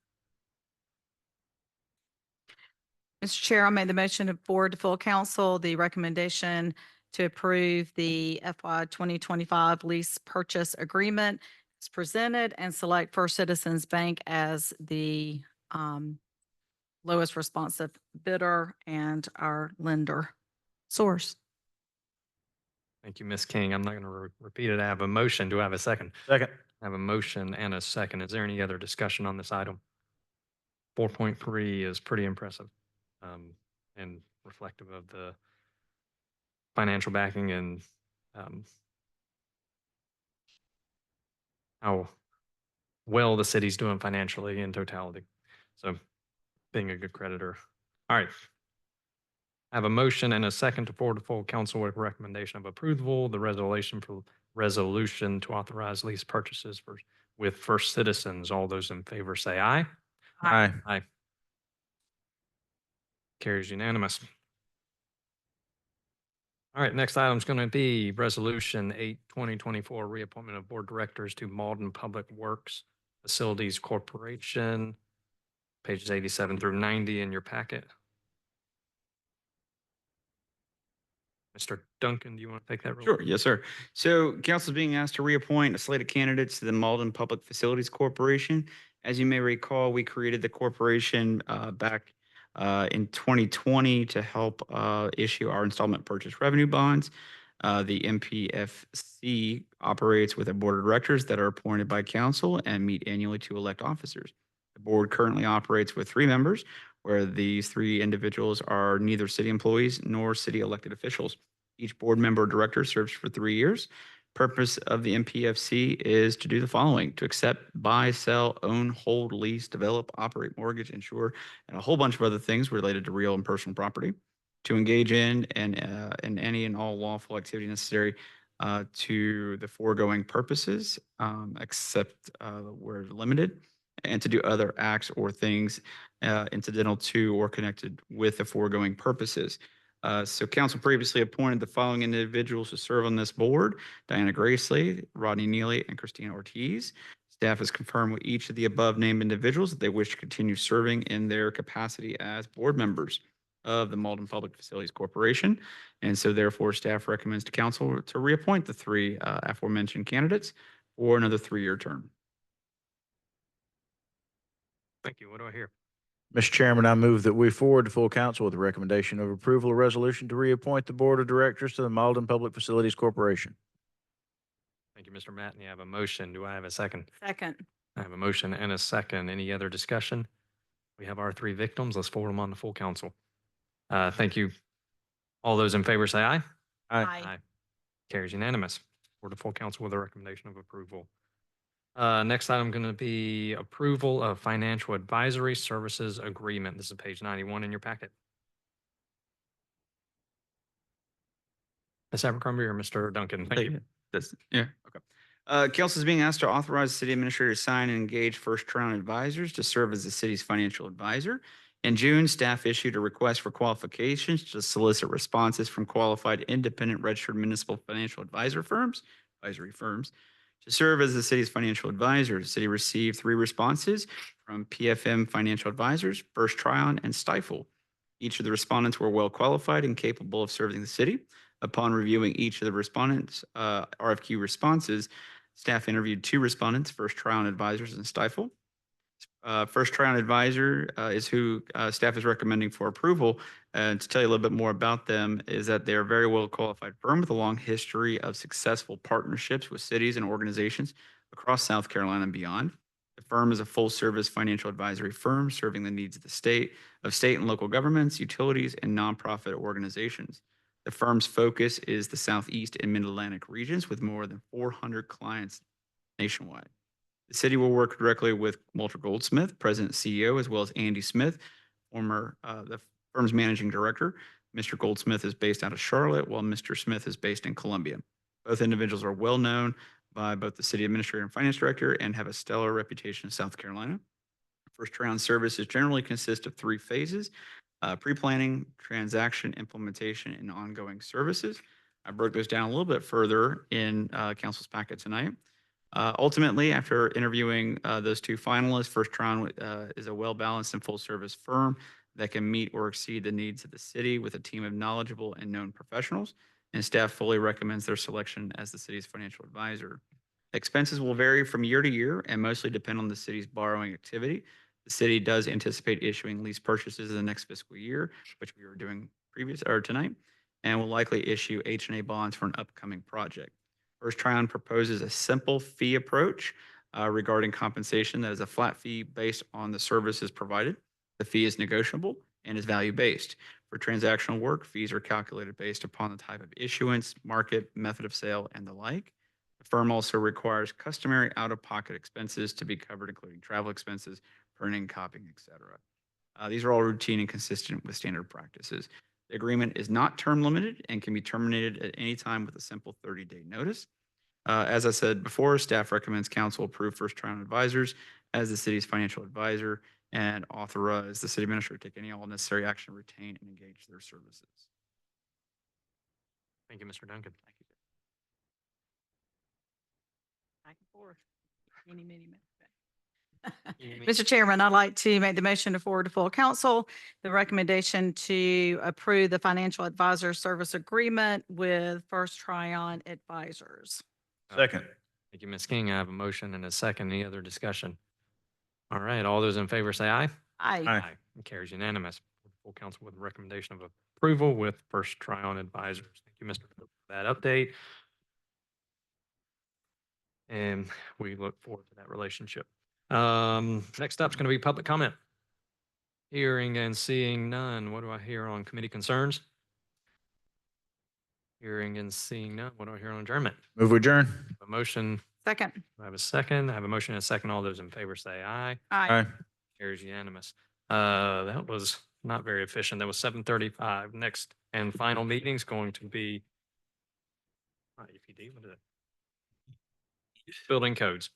Mr. Chair, I made the motion to forward to full council the recommendation to approve the FY 2025 lease purchase agreement as presented and select First Citizens Bank as the lowest responsive bidder and our lender source. Thank you, Ms. King. I'm not going to repeat it. I have a motion. Do I have a second? Second. I have a motion and a second. Is there any other discussion on this item? 4.3 is pretty impressive and reflective of the financial backing and how well the city's doing financially in totality. So being a good creditor. All right. I have a motion and a second to forward to full council with recommendation of approval, the resolution to authorize lease purchases with First Citizens. All those in favor say aye. Aye. Aye. Carries unanimous. All right, next item is going to be Resolution 8/2024, reappointment of board directors to Mauldin Public Works Facilities Corporation, pages 87 through 90 in your packet. Mr. Duncan, do you want to take that? Sure, yes, sir. So council is being asked to reappoint a slate of candidates to the Mauldin Public Facilities Corporation. As you may recall, we created the corporation back in 2020 to help issue our installment purchase revenue bonds. The MPFC operates with a board of directors that are appointed by council and meet annually to elect officers. The board currently operates with 3 members, where these 3 individuals are neither city employees nor city elected officials. Each board member or director serves for 3 years. Purpose of the MPFC is to do the following: to accept, buy, sell, own, hold, lease, develop, operate, mortgage, insure, and a whole bunch of other things related to real and personal property. To engage in any and all lawful activity necessary to the foregoing purposes, except where limited, and to do other acts or things incidental to or connected with the foregoing purposes. So council previously appointed the following individuals to serve on this board: Diana Gracely, Rodney Neely, and Christina Ortiz. Staff has confirmed with each of the above named individuals that they wish to continue serving in their capacity as board members of the Mauldin Public Facilities Corporation. And so therefore, staff recommends to council to reappoint the three aforementioned candidates for another 3-year term. Thank you. What do I hear? Mr. Chairman, I move that we forward to full council with a recommendation of approval of resolution to reappoint the Board of Directors to the Mauldin Public Facilities Corporation. Thank you, Mr. Matt. And you have a motion. Do I have a second? Second. I have a motion and a second. Any other discussion? We have our 3 victims. Let's forward them on to full council. Thank you. All those in favor say aye. Aye. Carries unanimous. Forward to full council with a recommendation of approval. Next item going to be approval of financial advisory services agreement. This is page 91 in your packet. Ms. Abercrombie or Mr. Duncan? Thank you. Okay. Council is being asked to authorize the city administrator to sign and engage First Round Advisors to serve as the city's financial advisor. In June, staff issued a request for qualifications to solicit responses from qualified independent registered municipal financial advisory firms to serve as the city's financial advisor. The city received 3 responses from PFM Financial Advisors, First Tryon, and Stifel. Each of the respondents were well qualified and capable of serving the city. Upon reviewing each of the respondents' RFQ responses, staff interviewed 2 respondents, First Tryon Advisors and Stifel. First Tryon Advisor is who staff is recommending for approval. And to tell you a little bit more about them is that they are a very well qualified firm with a long history of successful partnerships with cities and organizations across South Carolina and beyond. The firm is a full service financial advisory firm serving the needs of the state and local governments, utilities, and nonprofit organizations. The firm's focus is the Southeast and Mid-Atlantic regions with more than 400 clients nationwide. The city will work directly with Walter Goldsmith, President and CEO, as well as Andy Smith, the firm's managing director. Mr. Goldsmith is based out of Charlotte, while Mr. Smith is based in Columbia. Both individuals are well known by both the city administrator and finance director and have a stellar reputation in South Carolina. First round services generally consist of 3 phases: pre-planning, transaction implementation, and ongoing services. I broke those down a little bit further in council's packet tonight. Ultimately, after interviewing those 2 finalists, First Tryon is a well-balanced and full-service firm that can meet or exceed the needs of the city with a team of knowledgeable and known professionals, and staff fully recommends their selection as the city's financial advisor. Expenses will vary from year to year and mostly depend on the city's borrowing activity. The city does anticipate issuing lease purchases in the next fiscal year, which we were doing tonight, and will likely issue H&A bonds for an upcoming project. First Tryon proposes a simple fee approach regarding compensation that is a flat fee based on the services provided. The fee is negotiable and is value-based. For transactional work, fees are calculated based upon the type of issuance, market, method of sale, and the like. The firm also requires customary out-of-pocket expenses to be covered, including travel expenses, printing, copying, etc. These are all routine and consistent with standard practices. The agreement is not term limited and can be terminated at any time with a simple 30-day notice. As I said before, staff recommends council approve First Tryon Advisors as the city's financial advisor and authorize the city administrator to take any all necessary action to retain and engage their services. Thank you, Mr. Duncan. Thank you. Back and forth. Many, many, many. Mr. Chairman, I'd like to make the motion to forward to full council the recommendation to approve the financial advisor service agreement with First Tryon Advisors. Second. Thank you, Ms. King. I have a motion and a second. Any other discussion? All right, all those in favor say aye. Aye. It carries unanimous. Full council with a recommendation of approval with First Tryon Advisors. Thank you, Mr. Cook, for that update. And we look forward to that relationship. Next up is going to be public comment. Hearing and seeing none. What do I hear on committee concerns? Hearing and seeing none. What do I hear on adjournment? Move adjourn. A motion. Second. I have a second. I have a motion and a second. All those in favor say aye. Aye. Carries unanimous. That was not very efficient. That was 7:35. Next and final meeting is going to be EPD. What is it? Building codes.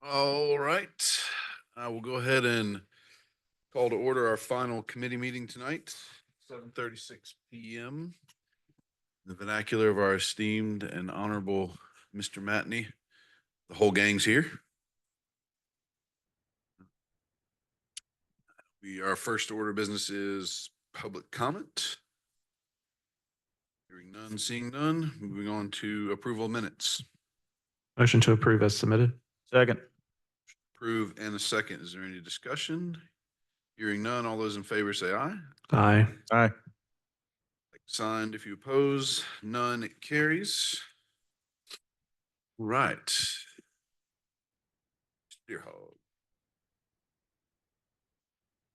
All right, I will go ahead and call to order our final committee meeting tonight, 7:36 PM. The vernacular of our esteemed and honorable Mr. Matney. The whole gang's here. Our first order of business is public comment. Hearing none, seeing none, moving on to approval of minutes. Motion to approve as submitted. Second. Approve and a second. Is there any discussion? Hearing none, all those in favor say aye. Aye. Aye. Signed if you oppose, none, it carries. Right. Dear Hog.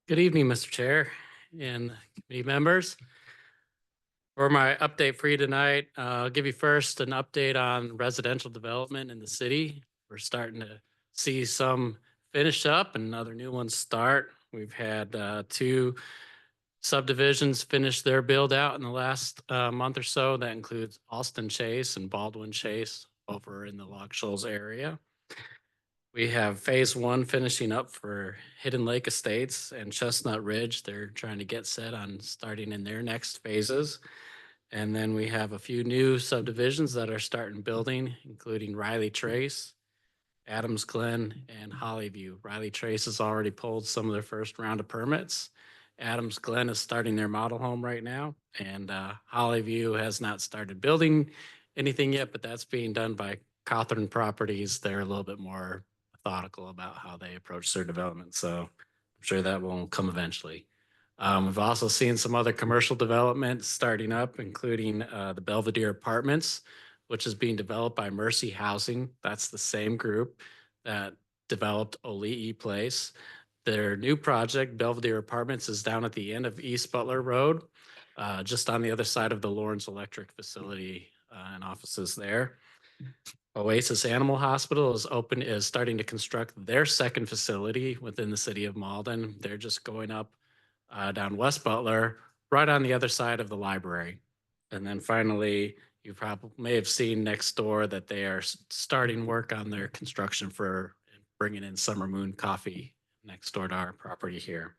Good evening, Mr. Chair and committee members. For my update for you tonight, I'll give you first an update on residential development in the city. We're starting to see some finish up and other new ones start. We've had 2 subdivisions finish their build out in the last month or so. That includes Alston Chase and Baldwin Chase over in the Log Shoals area. We have phase 1 finishing up for Hidden Lake Estates and Chestnut Ridge. They're trying to get set on starting in their next phases. And then we have a few new subdivisions that are starting building, including Riley Trace, Adams Glen, and Hollyview. Riley Trace has already pulled some of their first round of permits. Adams Glen is starting their model home right now, and Hollyview has not started building anything yet, but that's being done by Cawthorn Properties. They're a little bit more methodical about how they approach their development, so I'm sure that will come eventually. We've also seen some other commercial development starting up, including the Belvedere Apartments, which is being developed by Mercy Housing. That's the same group that developed Oli'i Place. Their new project, Belvedere Apartments, is down at the end of East Butler Road, just on the other side of the Lawrence Electric facility and offices there. Oasis Animal Hospital is starting to construct their second facility within the city of Mauldin. They're just going up down West Butler, right on the other side of the library. And then finally, you probably may have seen next door that they are starting work on their construction for bringing in Summer Moon Coffee next door to our property here.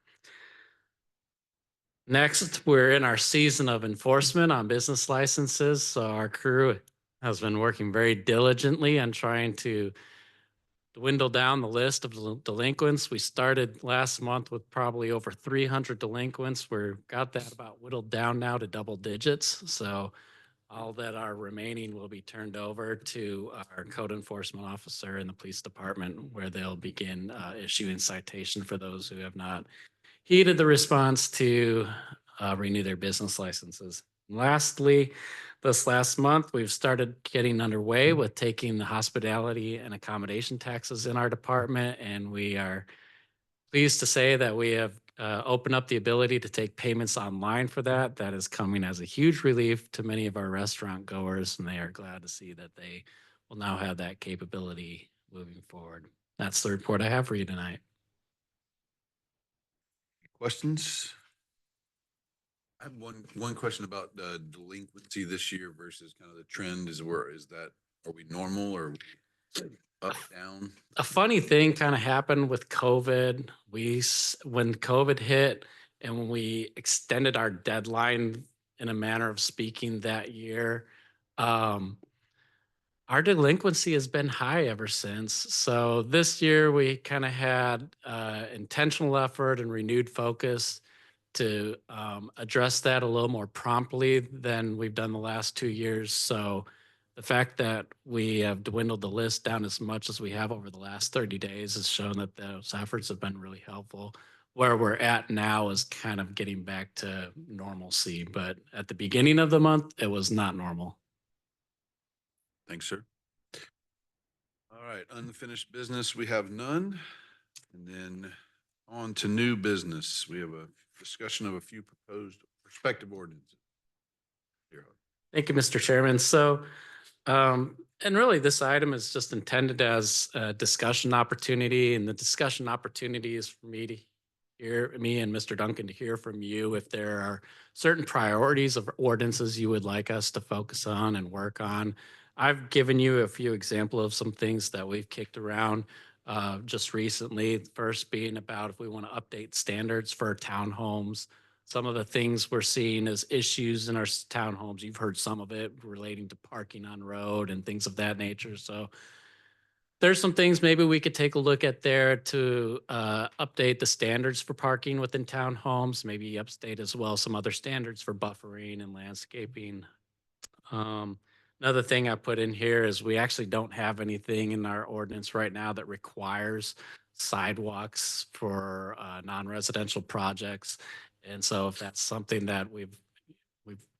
Next, we're in our season of enforcement on business licenses. So our crew has been working very diligently on trying to dwindle down the list of delinquents. We started last month with probably over 300 delinquents. We've got that about whittled down now to double digits. So all that are remaining will be turned over to our code enforcement officer in the police department, where they'll begin issuing citation for those who have not heeded the response to renew their business licenses. Lastly, this last month, we've started getting underway with taking the hospitality and accommodation taxes in our department, and we are pleased to say that we have opened up the ability to take payments online for that. That is coming as a huge relief to many of our restaurant goers, and they are glad to see that they will now have that capability moving forward. That's the report I have for you tonight. Questions? I have one question about delinquency this year versus kind of the trend. Are we normal or up, down? A funny thing kind of happened with COVID. When COVID hit and when we extended our deadline in a manner of speaking that year, our delinquency has been high ever since. So this year we kind of had intentional effort and renewed focus to address that a little more promptly than we've done the last 2 years. So the fact that we have dwindled the list down as much as we have over the last 30 days has shown that those efforts have been really helpful. Where we're at now is kind of getting back to normalcy, but at the beginning of the month, it was not normal. Thanks, sir. All right, unfinished business, we have none. And then on to new business. We have a discussion of a few proposed prospective ordinances. Thank you, Mr. Chairman. So, and really this item is just intended as a discussion opportunity, and the discussion opportunity is for me and Mr. Duncan to hear from you if there are certain priorities of ordinances you would like us to focus on and work on. I've given you a few examples of some things that we've kicked around. just recently. The first being about if we want to update standards for townhomes. Some of the things we're seeing as issues in our townhomes, you've heard some of it relating to parking on road and things of that nature. So there's some things maybe we could take a look at there to update the standards for parking within townhomes, maybe update as well some other standards for buffering and landscaping. Um, Another thing I put in here is we actually don't have anything in our ordinance right now that requires sidewalks for non-residential projects. And so if that's something that we've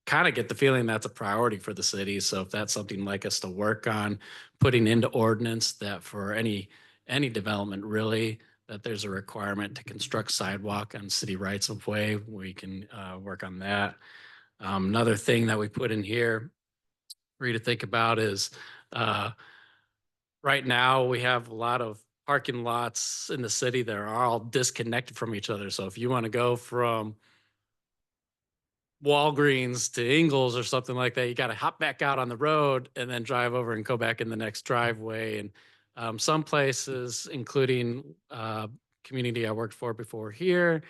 kind of get the feeling that's a priority for the city. So if that's something you'd like us to work on putting into ordinance that for any development really, that there's a requirement to construct sidewalk on city rights of way, we can work on that. Another thing that we put in here for you to think about is right now we have a lot of parking lots in the city that are all disconnected from each other. So if you want to go from Walgreens to Ingles or something like that, you got to hop back out on the road and then drive over and go back in the next driveway. And some places, including community I worked for before here,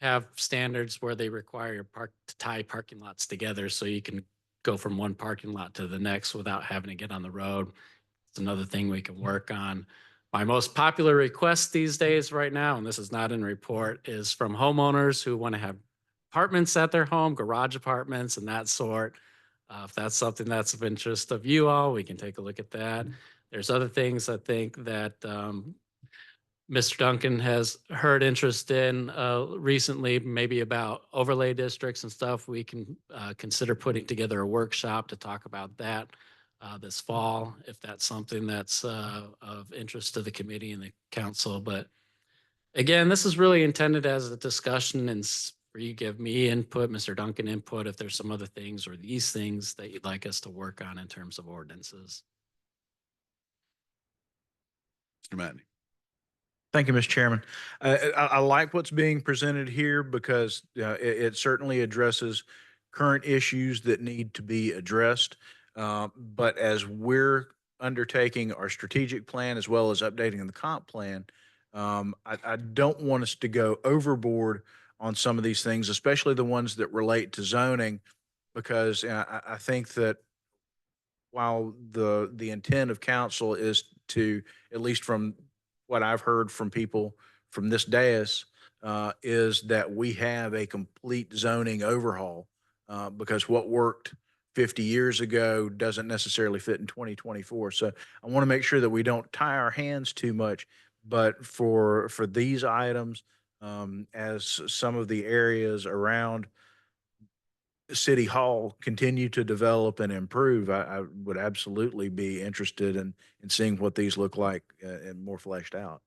have standards where they require your to tie parking lots together so you can go from one parking lot to the next without having to get on the road. It's another thing we can work on. My most popular request these days right now, and this is not in the report, is from homeowners who want to have apartments at their home, garage apartments and that sort. If that's something that's of interest of you all, we can take a look at that. There's other things I think that Mr. Duncan has heard interest in recently, maybe about overlay districts and stuff. We can consider putting together a workshop to talk about that this fall, if that's something that's of interest to the committee and the council. But again, this is really intended as a discussion and for you to give me input, Mr. Duncan input, if there's some other things or these things that you'd like us to work on in terms of ordinances. Mr. Matney. Thank you, Mr. Chairman. I like what's being presented here because it certainly addresses current issues that need to be addressed. But as we're undertaking our strategic plan as well as updating the comp plan, I don't want us to go overboard on some of these things, especially the ones that relate to zoning, because I think that while the intent of council is to, at least from what I've heard from people from this dais, is that we have a complete zoning overhaul, because what worked 50 years ago doesn't necessarily fit in 2024. So I want to make sure that we don't tie our hands too much, but for these items, as some of the areas around City Hall continue to develop and improve, I would absolutely be interested in seeing what these look like and more fleshed out.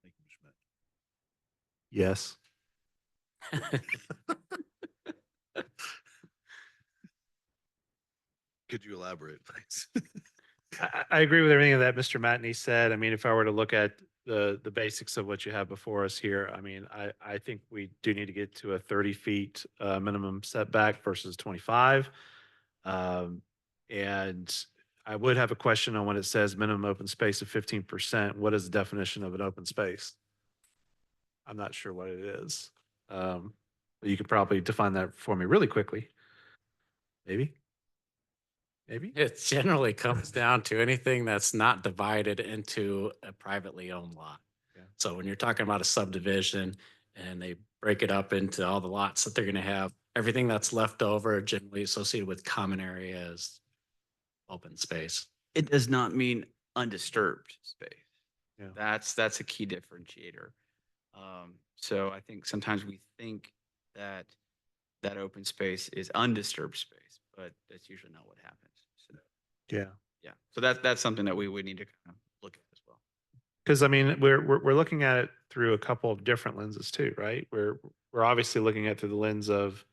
Thank you, Mr. Matney. Yes. Could you elaborate, please? I agree with everything that Mr. Matney said. I mean, if I were to look at the basics of what you have before us here, I mean, I think we do need to get to a 30 feet minimum setback versus 25. And I would have a question on when it says minimum open space of 15%. What is the definition of an open space? I'm not sure what it is. But you could probably define that for me really quickly. Maybe. It generally comes down to anything that's not divided into a privately owned lot. Yeah. So when you're talking about a subdivision and they break it up into all the lots that they're going to have, everything that's left over generally associated with common areas, open space. It does not mean undisturbed space. Yeah. That's a key differentiator. So I think sometimes we think that open space is undisturbed space, but that's usually not what happens. So Yeah. yeah, so that's something that we would need to kind of look at as well. Because I mean, we're looking at it through a couple of different lenses too, right? We're obviously looking at it through the lens of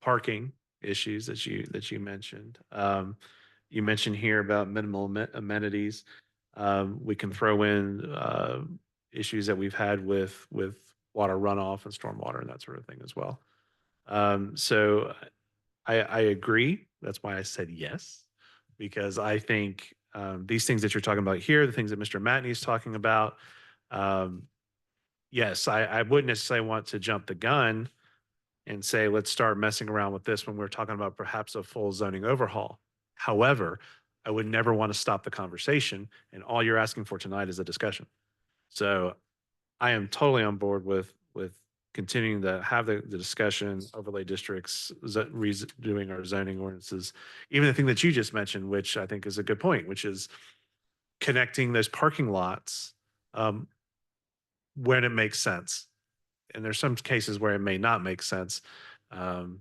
parking issues that you mentioned. You mentioned here about minimal amenities. We can throw in issues that we've had with water runoff and stormwater and that sort of thing as well. So I agree. That's why I said yes. because I think these things that you're talking about here, the things that Mr. Matney is talking about, yes, I wouldn't necessarily want to jump the gun and say, let's start messing around with this when we're talking about perhaps a full zoning overhaul. However, I would never want to stop the conversation, and all you're asking for tonight is a discussion. So I am totally on board with continuing to have the discussion, overlay districts, doing our zoning ordinances, even the thing that you just mentioned, which I think is a good point, which is connecting those parking lots when it makes sense. And there's some cases where it may not make sense. And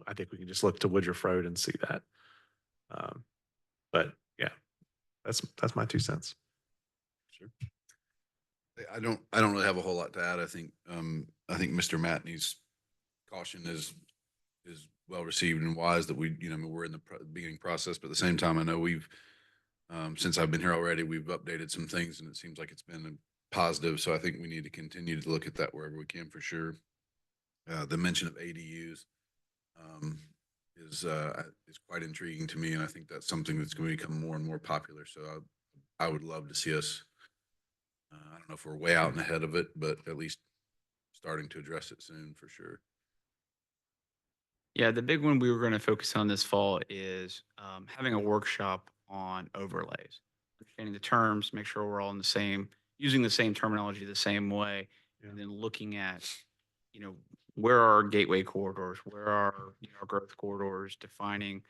I think we can just look to Woodruff Road and see that. But yeah, that's my 2 cents. Sure. I don't really have a whole lot to add. I think Mr. Matney's caution is well received and wise that we're in the beginning process, but at the same time, I know we've, since I've been here already, we've updated some things and it seems like it's been positive. So I think we need to continue to look at that wherever we can for sure. The mention of ADUs, is quite intriguing to me. And I think that's something that's going to become more and more popular. So I would love to see us, I don't know if we're way out and ahead of it, but at least starting to address it soon for sure. Yeah, the big one we were going to focus on this fall is having a workshop on overlays, understanding the terms, make sure we're all in the same, using the same terminology the same way, and then looking at, where are our gateway corridors, where are our growth corridors, defining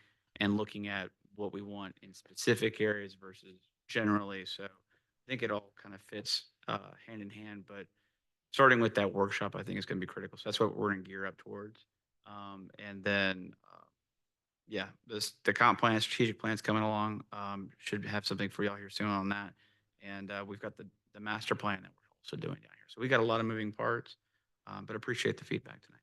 and looking at what we want in specific areas versus generally. So I think it all kind of fits hand in hand, but starting with that workshop, I think is going to be critical. So that's what we're going to gear up towards. And then, the comp plan, strategic plans coming along. Should have something for y'all here soon on that. And we've got the master plan that we're also doing down here. So we got a lot of moving parts, but appreciate the feedback tonight.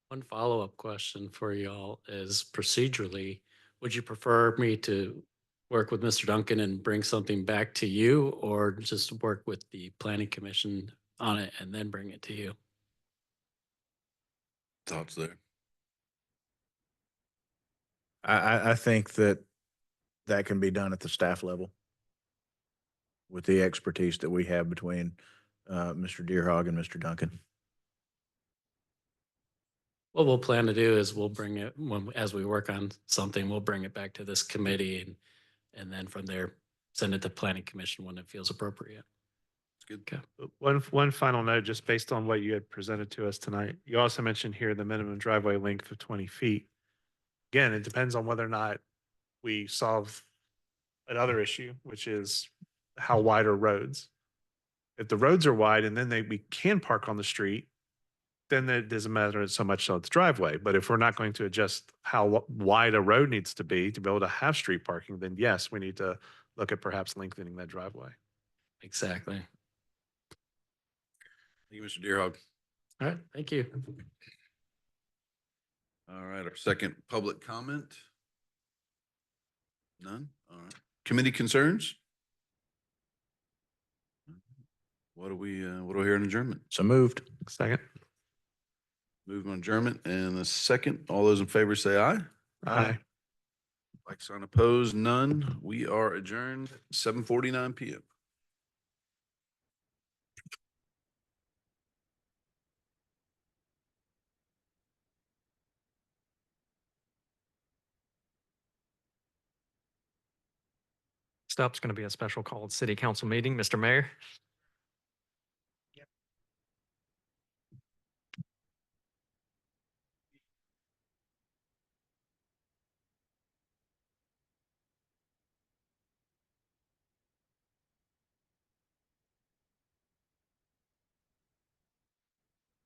One follow-up question for y'all is procedurally, would you prefer me to work with Mr. Duncan and bring something back to you, or just work with the planning commission on it and then bring it to you? Thoughts there? I think that can be done at the staff level with the expertise that we have between Mr. Deerhog and Mr. Duncan. What we'll plan to do is we'll bring it as we work on something, we'll bring it back to this committee and then from there, send it to planning commission when it feels appropriate. It's good. Okay. One final note, just based on what you had presented to us tonight. You also mentioned here the minimum driveway length of 20 feet. Again, it depends on whether or not we solve another issue, which is how wide are roads. If the roads are wide and then we can park on the street, then it doesn't matter so much on the driveway. But if we're not going to adjust how wide a road needs to be able to have street parking, then yes, we need to look at perhaps lengthening that driveway. Exactly. Thank you, Mr. Deerhog. All right. Thank you. All right, our second public comment. None? All right. Committee concerns? What do we hear in adjournment? So moved. Second. Move on adjournment and a second. All those in favor say aye. Aye. Like sign opposed, none. We are adjourned 7:49 PM. Next up is going to be a special called city council meeting. Mr. Mayor.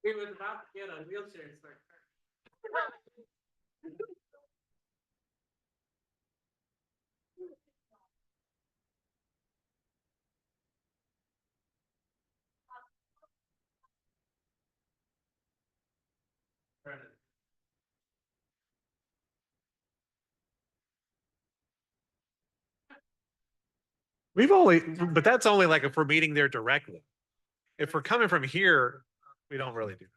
He was about to get a wheelchair and start. But that's only like if we're meeting there directly. If we're coming from here, we don't really do that.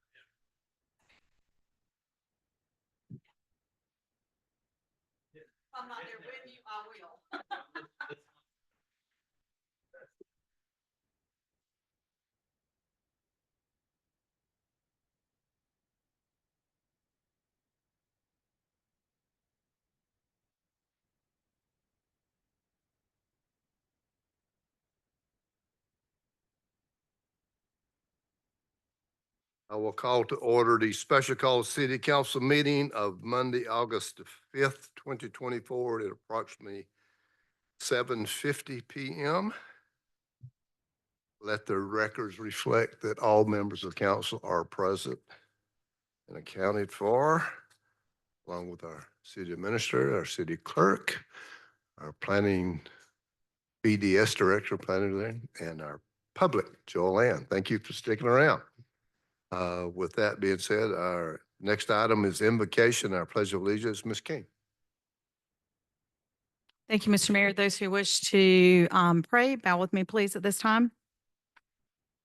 I will call to order the special call city council meeting of Monday, August the 5th, 2024 at approximately 7:50 PM. Let the records reflect that all members of council are present and accounted for, along with our city administrator, our city clerk, our planning BDS director, planning, and our public, Joanne. Thank you for sticking around. With that being said, our next item is invocation, our pledge of allegiance. Ms. King. Thank you, Mr. Mayor. Those who wish to pray, bow with me, please, at this time.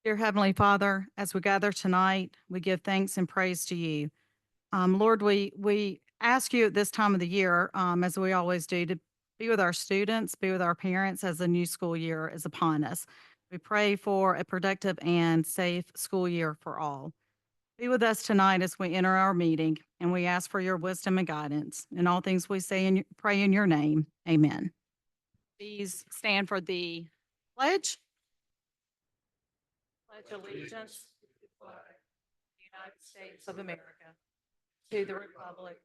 Dear Heavenly Father, as we gather tonight, we give thanks and praise to you. Lord, we ask you at this time of the year, as we always do, to be with our students, be with our parents as the new school year is upon us. We pray for a productive and safe school year for all. Be with us tonight as we enter our meeting, and we ask for your wisdom and guidance in all things we say and pray in your name. Amen. Please stand for the pledge. Pledge allegiance to the flag of the United States of America, to the republic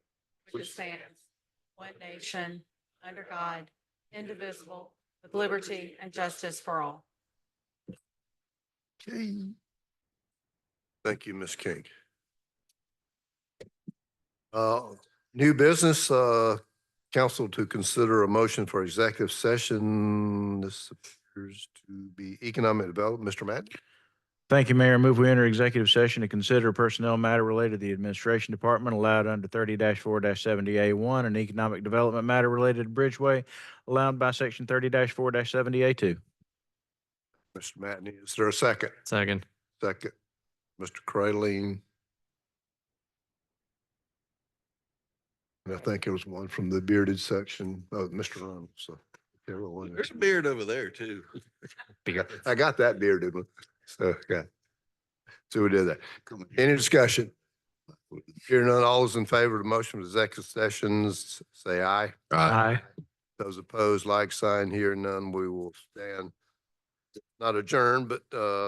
which stands one nation under God, indivisible, with liberty and justice for all. Okay. Thank you, Ms. King. New business, council to consider a motion for executive session. This appears to be economic development. Mr. Madden. Thank you, Mayor. Move we enter executive session to consider a personnel matter related to the administration department allowed under 30-4-70A1 and economic development matter related to Bridgeway allowed by section 30-4-70A2. Mr. Matney, is there a second? Second. Second. Mr. Kraling. And I think there was one from the bearded section. Oh, Mr. Reynolds. So There's a beard over there too. I got that bearded one. So, yeah. So we did that. Any discussion? Hearing none, all those in favor of the motion of executive sessions, say aye. Aye. Those opposed, like sign. Here none, we will stand not adjourned, but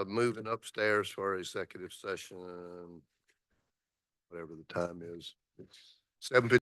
moving upstairs for executive session, whatever the time is. It's 7:50.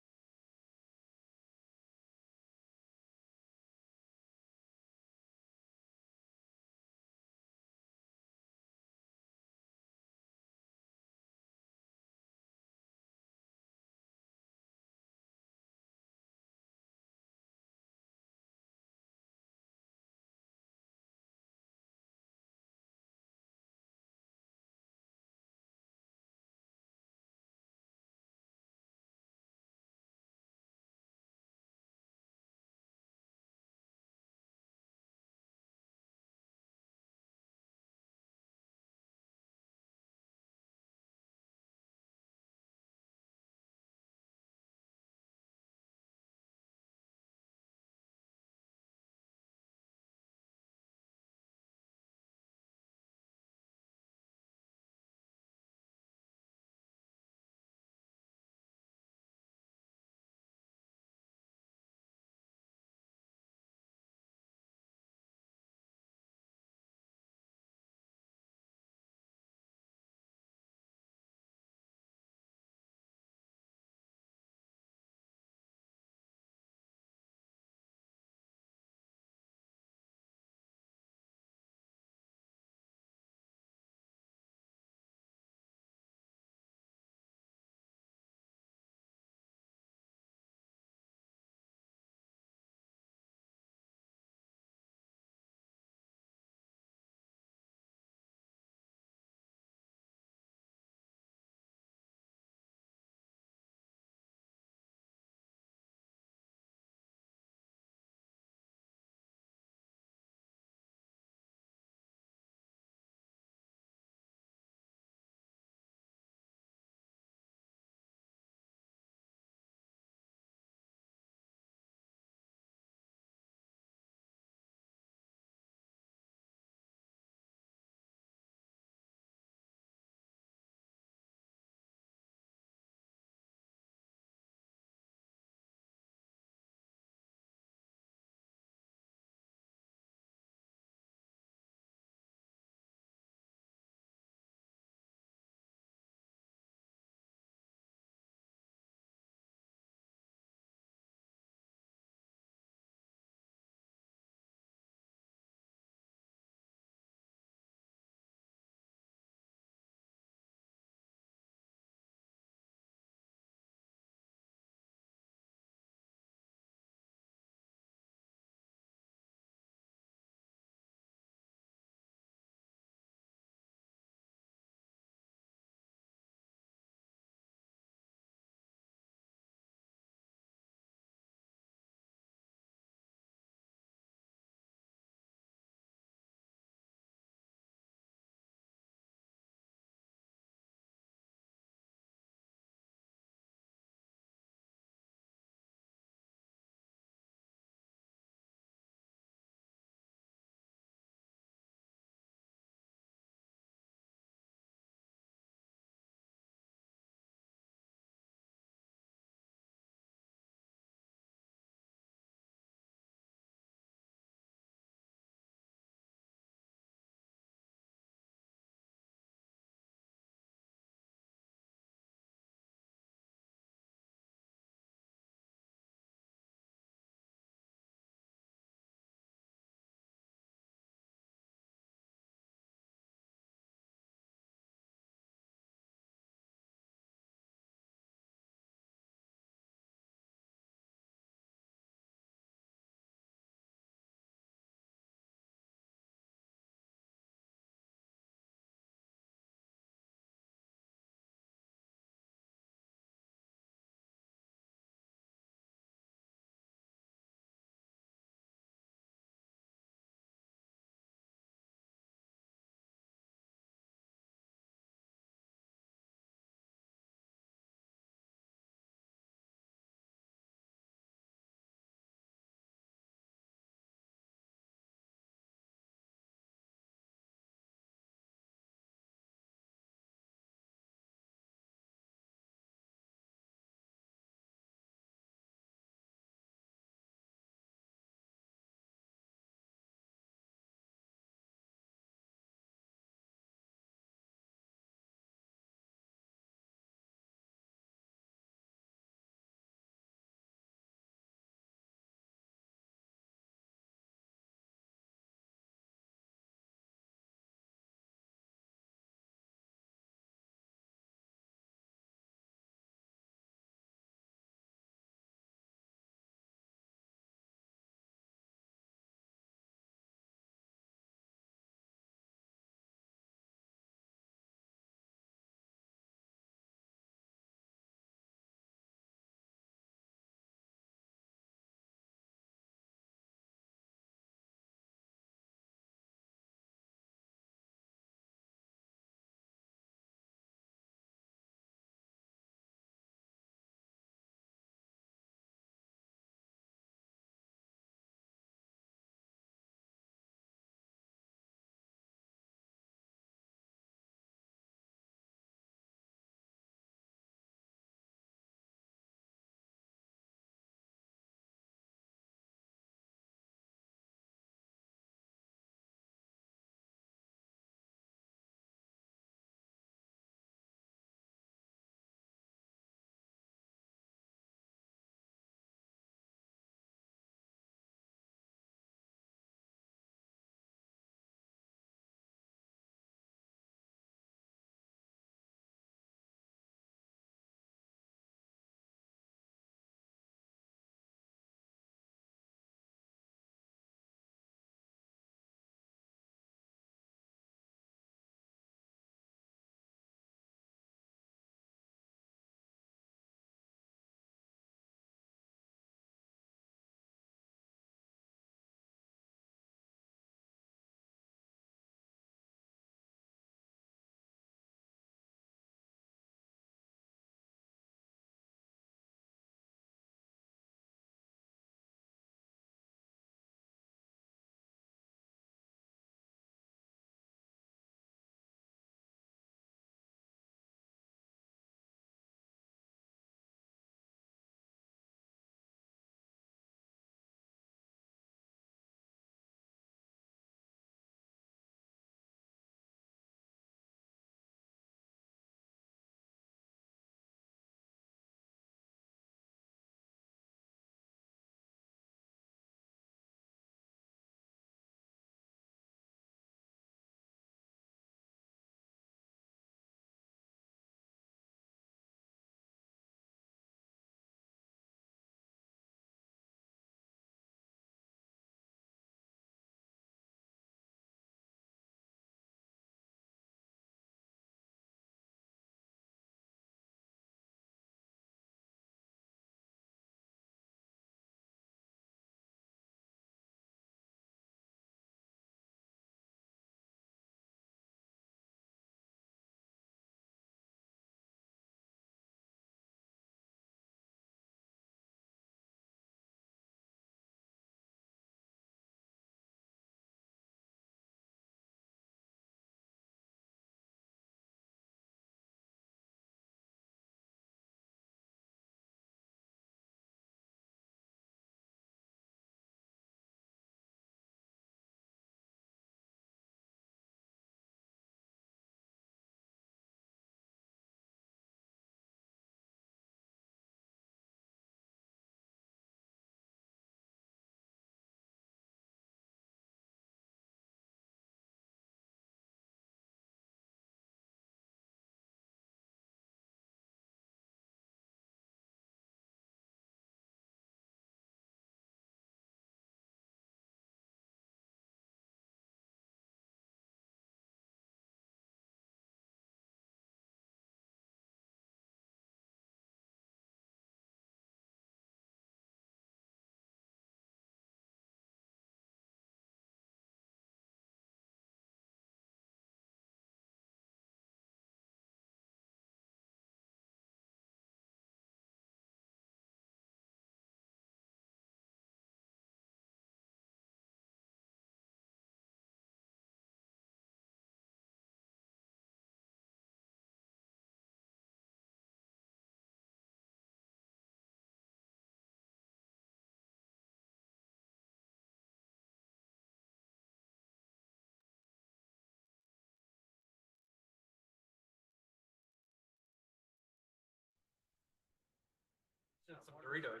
some Doritos.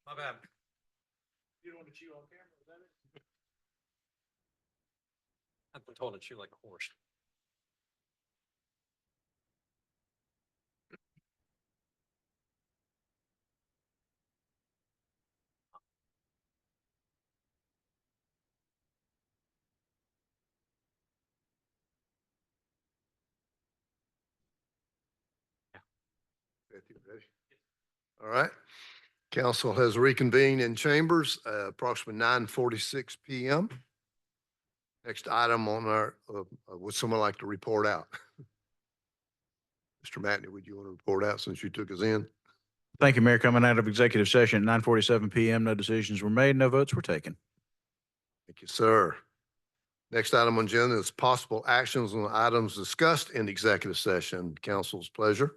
My bad. You don't want to chew on camera, is that it? I've been told to chew like a horse. Kathy, ready? All right. Council has reconvened in chambers, approximately 9:46 PM. Next item on our, would someone like to report out? Mr. Matney, would you want to report out since you took us in? Thank you, Mayor. Coming out of executive session at 9:47 PM, no decisions were made, no votes were taken. Thank you, sir. Next item on agenda is possible actions on items discussed in executive session. Council's pleasure.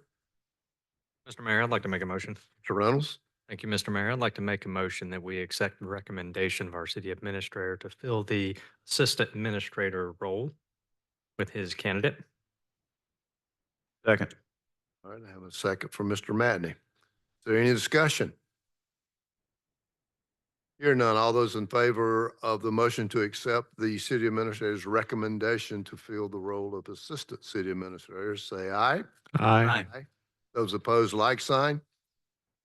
Mr. Mayor, I'd like to make a motion. Mr. Reynolds, Thank you, Mr. Mayor. I'd like to make a motion that we accept the recommendation of our city administrator to fill the assistant administrator role with his candidate. Second. all right, I have a second from Mr. Matney. Is there any discussion? Hear none. All those in favor of the motion to accept the city administrator's recommendation to fill the role of assistant city administrator, say aye. Aye. Those opposed, like sign.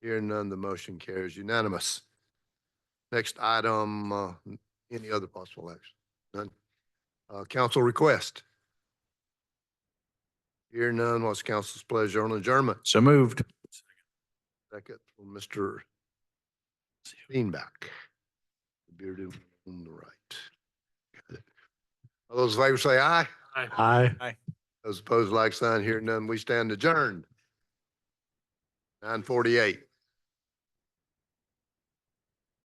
Hear none, the motion carries unanimous. Next item, any other possible action? None. Council request. Hear none, what's council's pleasure on adjournment? So moved. Second from Mr. Steenbeck. The bearded on the right. All those in favor say aye. Aye. Those opposed, like sign. Hear none, we stand adjourned. 9:48.